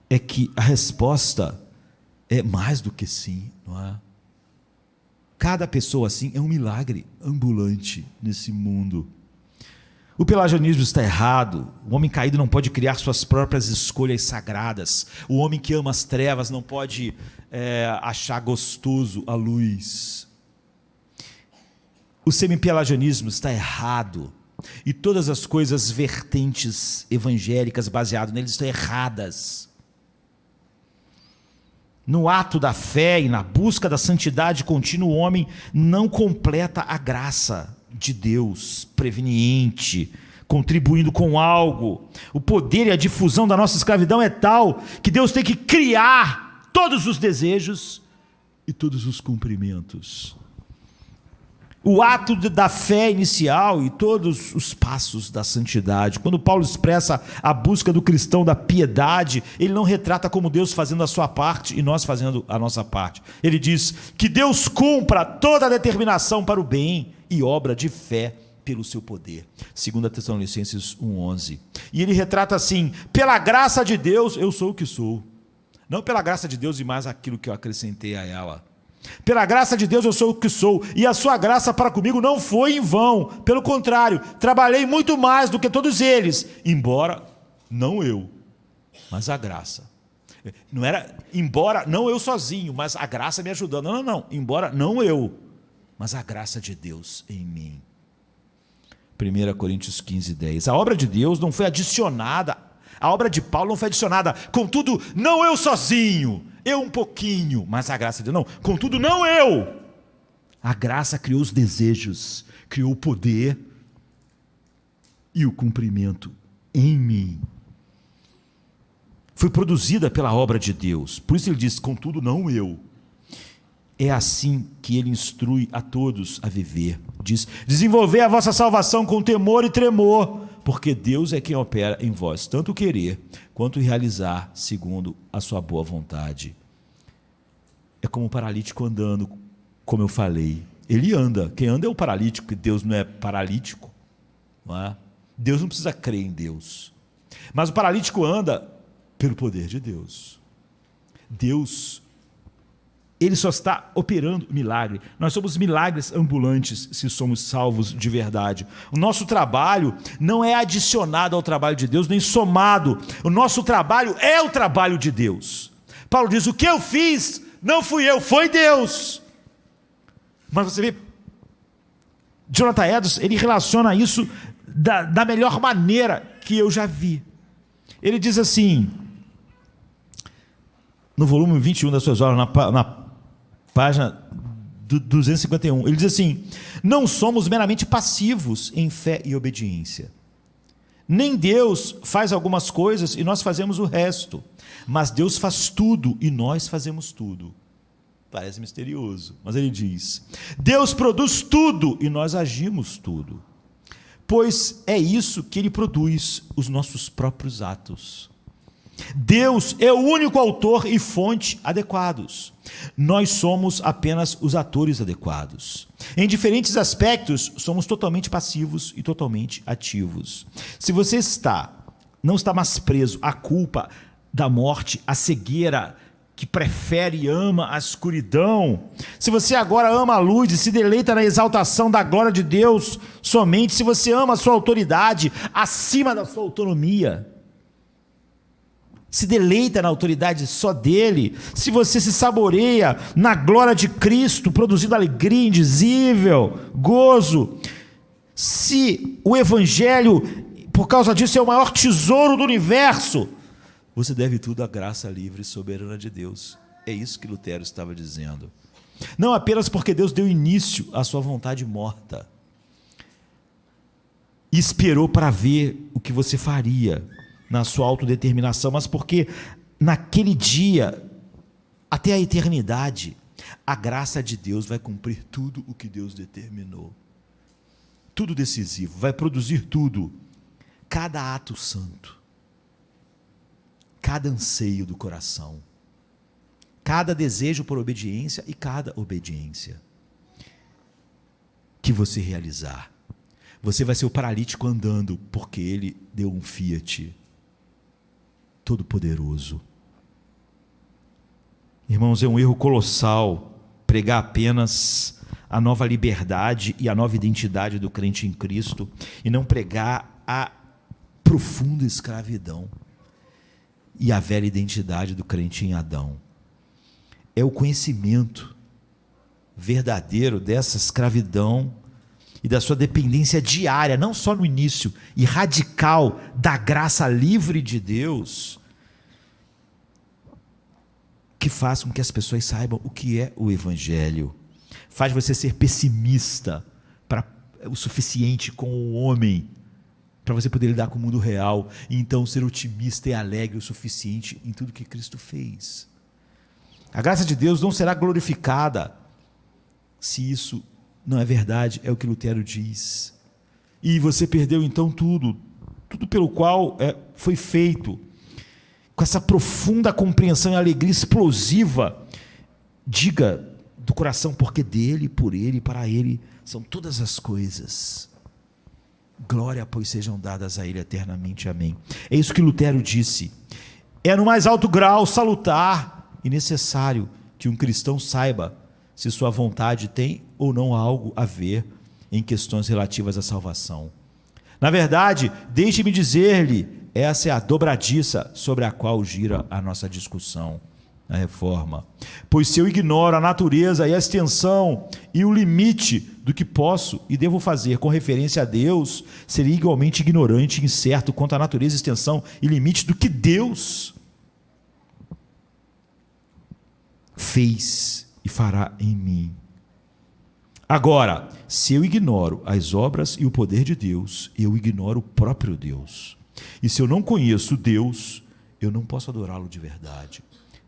[SPEAKER 1] é que a resposta é mais do que sim, não é? Cada pessoa assim é um milagre ambulante nesse mundo. O pelagianismo está errado. O homem caído não pode criar suas próprias escolhas sagradas. O homem que ama as trevas não pode achar gostoso a luz. O semi-pelagianismo está errado. E todas as coisas vertentes evangélicas baseadas nele estão erradas. No ato da fé e na busca da santidade contínua, o homem não completa a graça de Deus preveniente, contribuindo com algo. O poder e a difusão da nossa escravidão é tal que Deus tem que criar todos os desejos e todos os cumprimentos. O ato da fé inicial e todos os passos da santidade. Quando Paulo expressa a busca do cristão da piedade, ele não retrata como Deus fazendo a sua parte e nós fazendo a nossa parte. Ele diz que Deus cumpra toda a determinação para o bem e obra de fé pelo seu poder. 2 Tessalonicenses 1:11. E ele retrata assim: pela graça de Deus eu sou o que sou. Não pela graça de Deus e mais aquilo que eu acrescentei a ela. Pela graça de Deus eu sou o que sou, e a sua graça para comigo não foi em vão. Pelo contrário, trabalhei muito mais do que todos eles, embora não eu, mas a graça. Não era embora não eu sozinho, mas a graça me ajudando. Não. Embora não eu, mas a graça de Deus em mim. 1 Coríntios 15:10. A obra de Deus não foi adicionada, a obra de Paulo não foi adicionada. Contudo, não eu sozinho, eu um pouquinho, mas a graça de Deus não. Contudo, não eu. A graça criou os desejos, criou o poder e o cumprimento em mim. Foi produzida pela obra de Deus. Por isso ele diz: contudo, não eu. É assim que ele instrui a todos a viver. Diz: desenvolver a vossa salvação com temor e tremor, porque Deus é quem opera em vós, tanto querer quanto realizar segundo a sua boa vontade. É como o paralítico andando, como eu falei. Ele anda. Quem anda é o paralítico, porque Deus não é paralítico. Não é? Deus não precisa crer em Deus. Mas o paralítico anda pelo poder de Deus. Deus, ele só está operando milagre. Nós somos milagres ambulantes se somos salvos de verdade. O nosso trabalho não é adicionado ao trabalho de Deus, nem somado. O nosso trabalho é o trabalho de Deus. Paulo diz: o que eu fiz não fui eu, foi Deus. Mas você vê, Jonathan Edwards, ele relaciona isso da melhor maneira que eu já vi. Ele diz assim, no volume 21 das suas obras, na página 251, ele diz assim: não somos meramente passivos em fé e obediência. Nem Deus faz algumas coisas e nós fazemos o resto, mas Deus faz tudo e nós fazemos tudo. Parece misterioso, mas ele diz: Deus produz tudo e nós agimos tudo, pois é isso que ele produz, os nossos próprios atos. Deus é o único autor e fonte adequados. Nós somos apenas os atores adequados. Em diferentes aspectos, somos totalmente passivos e totalmente ativos. Se você não está mais preso à culpa da morte, à cegueira, que prefere e ama a escuridão, se você agora ama a luz e se deleita na exaltação da glória de Deus somente, se você ama a sua autoridade acima da sua autonomia, se deleita na autoridade só dele, se você se saboreia na glória de Cristo, produzindo alegria indizível, gozo, se o evangelho, por causa disso, é o maior tesouro do universo, você deve tudo à graça livre e soberana de Deus. É isso que Lutero estava dizendo. Não apenas porque Deus deu início à sua vontade morta e esperou para ver o que você faria na sua autodeterminação, mas porque naquele dia, até a eternidade, A graça de Deus vai cumprir tudo o que Deus determinou. Tudo decisivo, vai produzir tudo. Cada ato santo, cada anseio do coração, cada desejo por obediência e cada obediência que você realizar. Você vai ser o paralítico andando, porque ele deu um Fiat todo-poderoso. Irmãos, é um erro colossal pregar apenas a nova liberdade e a nova identidade do crente em Cristo e não pregar a profunda escravidão e a velha identidade do crente em Adão. É o conhecimento verdadeiro dessa escravidão e da sua dependência diária, não só no início, e radical da graça livre de Deus, que faz com que as pessoas saibam o que é o Evangelho. Faz você ser pessimista o suficiente com o homem, para você poder lidar com o mundo real, e então ser otimista e alegre o suficiente em tudo que Cristo fez. A graça de Deus não será glorificada se isso não é verdade, é o que Lutero diz. E você perdeu então tudo pelo qual foi feito, com essa profunda compreensão e alegria explosiva. Diga do coração, porque dele, por ele e para ele são todas as coisas. Glória, pois, sejam dadas a ele eternamente. Amém. É isso que Lutero disse. É no mais alto grau salutar e necessário que um cristão saiba se sua vontade tem ou não algo a ver em questões relativas à salvação. Na verdade, deixe-me dizer-lhe, essa é a dobradiça sobre a qual gira a nossa discussão, a reforma. Pois se eu ignoro a natureza e a extensão e o limite do que posso e devo fazer com referência a Deus, seria igualmente ignorante e incerto quanto à natureza, extensão e limite do que Deus fez e fará em mim. Agora, se eu ignoro as obras e o poder de Deus, eu ignoro o próprio Deus. E se eu não conheço Deus, eu não posso adorá-lo de verdade,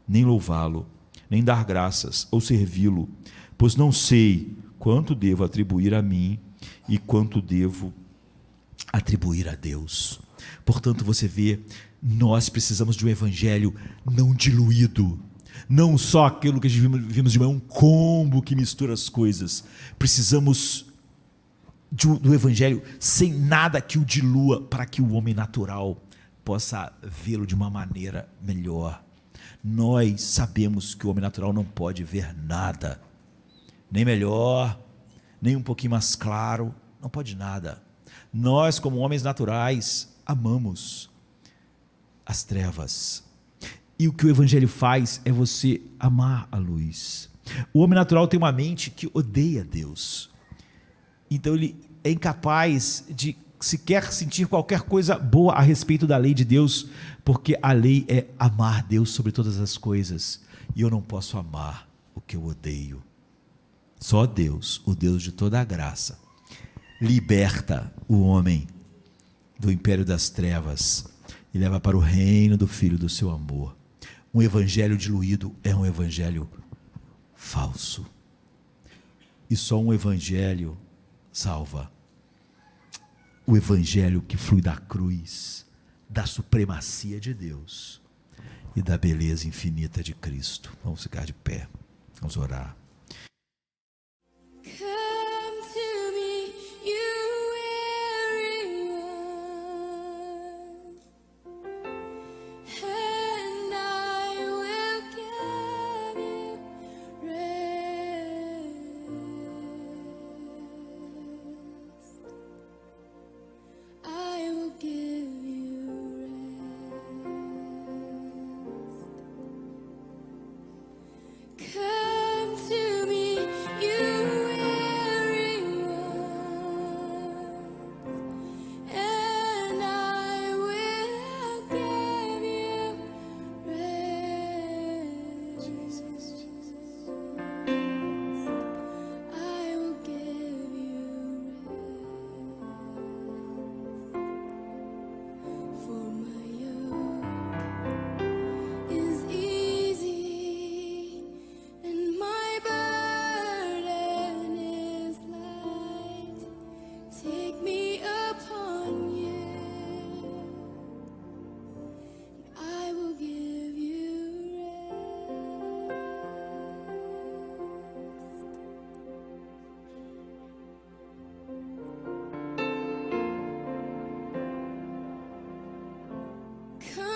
[SPEAKER 1] nem louvá-lo, nem dar graças ou servi-lo, pois não sei quanto devo atribuir a mim e quanto devo atribuir a Deus. Portanto, você vê, nós precisamos de um evangelho não diluído, não só aquilo que a gente vimos de manhã, um combo que mistura as coisas. Precisamos do evangelho sem nada que o dilua, para que o homem natural possa vê-lo de uma maneira melhor. Nós sabemos que o homem natural não pode ver nada, nem melhor, nem um pouquinho mais claro, não pode nada. Nós, como homens naturais, amamos as trevas. E o que o evangelho faz é você amar a luz. O homem natural tem uma mente que odeia Deus. Então ele é incapaz de sequer sentir qualquer coisa boa a respeito da lei de Deus, porque a lei é amar Deus sobre todas as coisas. E eu não posso amar o que eu odeio. Só Deus, o Deus de toda a graça, liberta o homem do império das trevas e leva para o reino do Filho do seu amor. Um evangelho diluído é um evangelho falso. E só um evangelho salva. O evangelho que flui da cruz, da supremacia de Deus e da beleza infinita de Cristo. Vamos ficar de pé, vamos orar.
[SPEAKER 2] Come to Come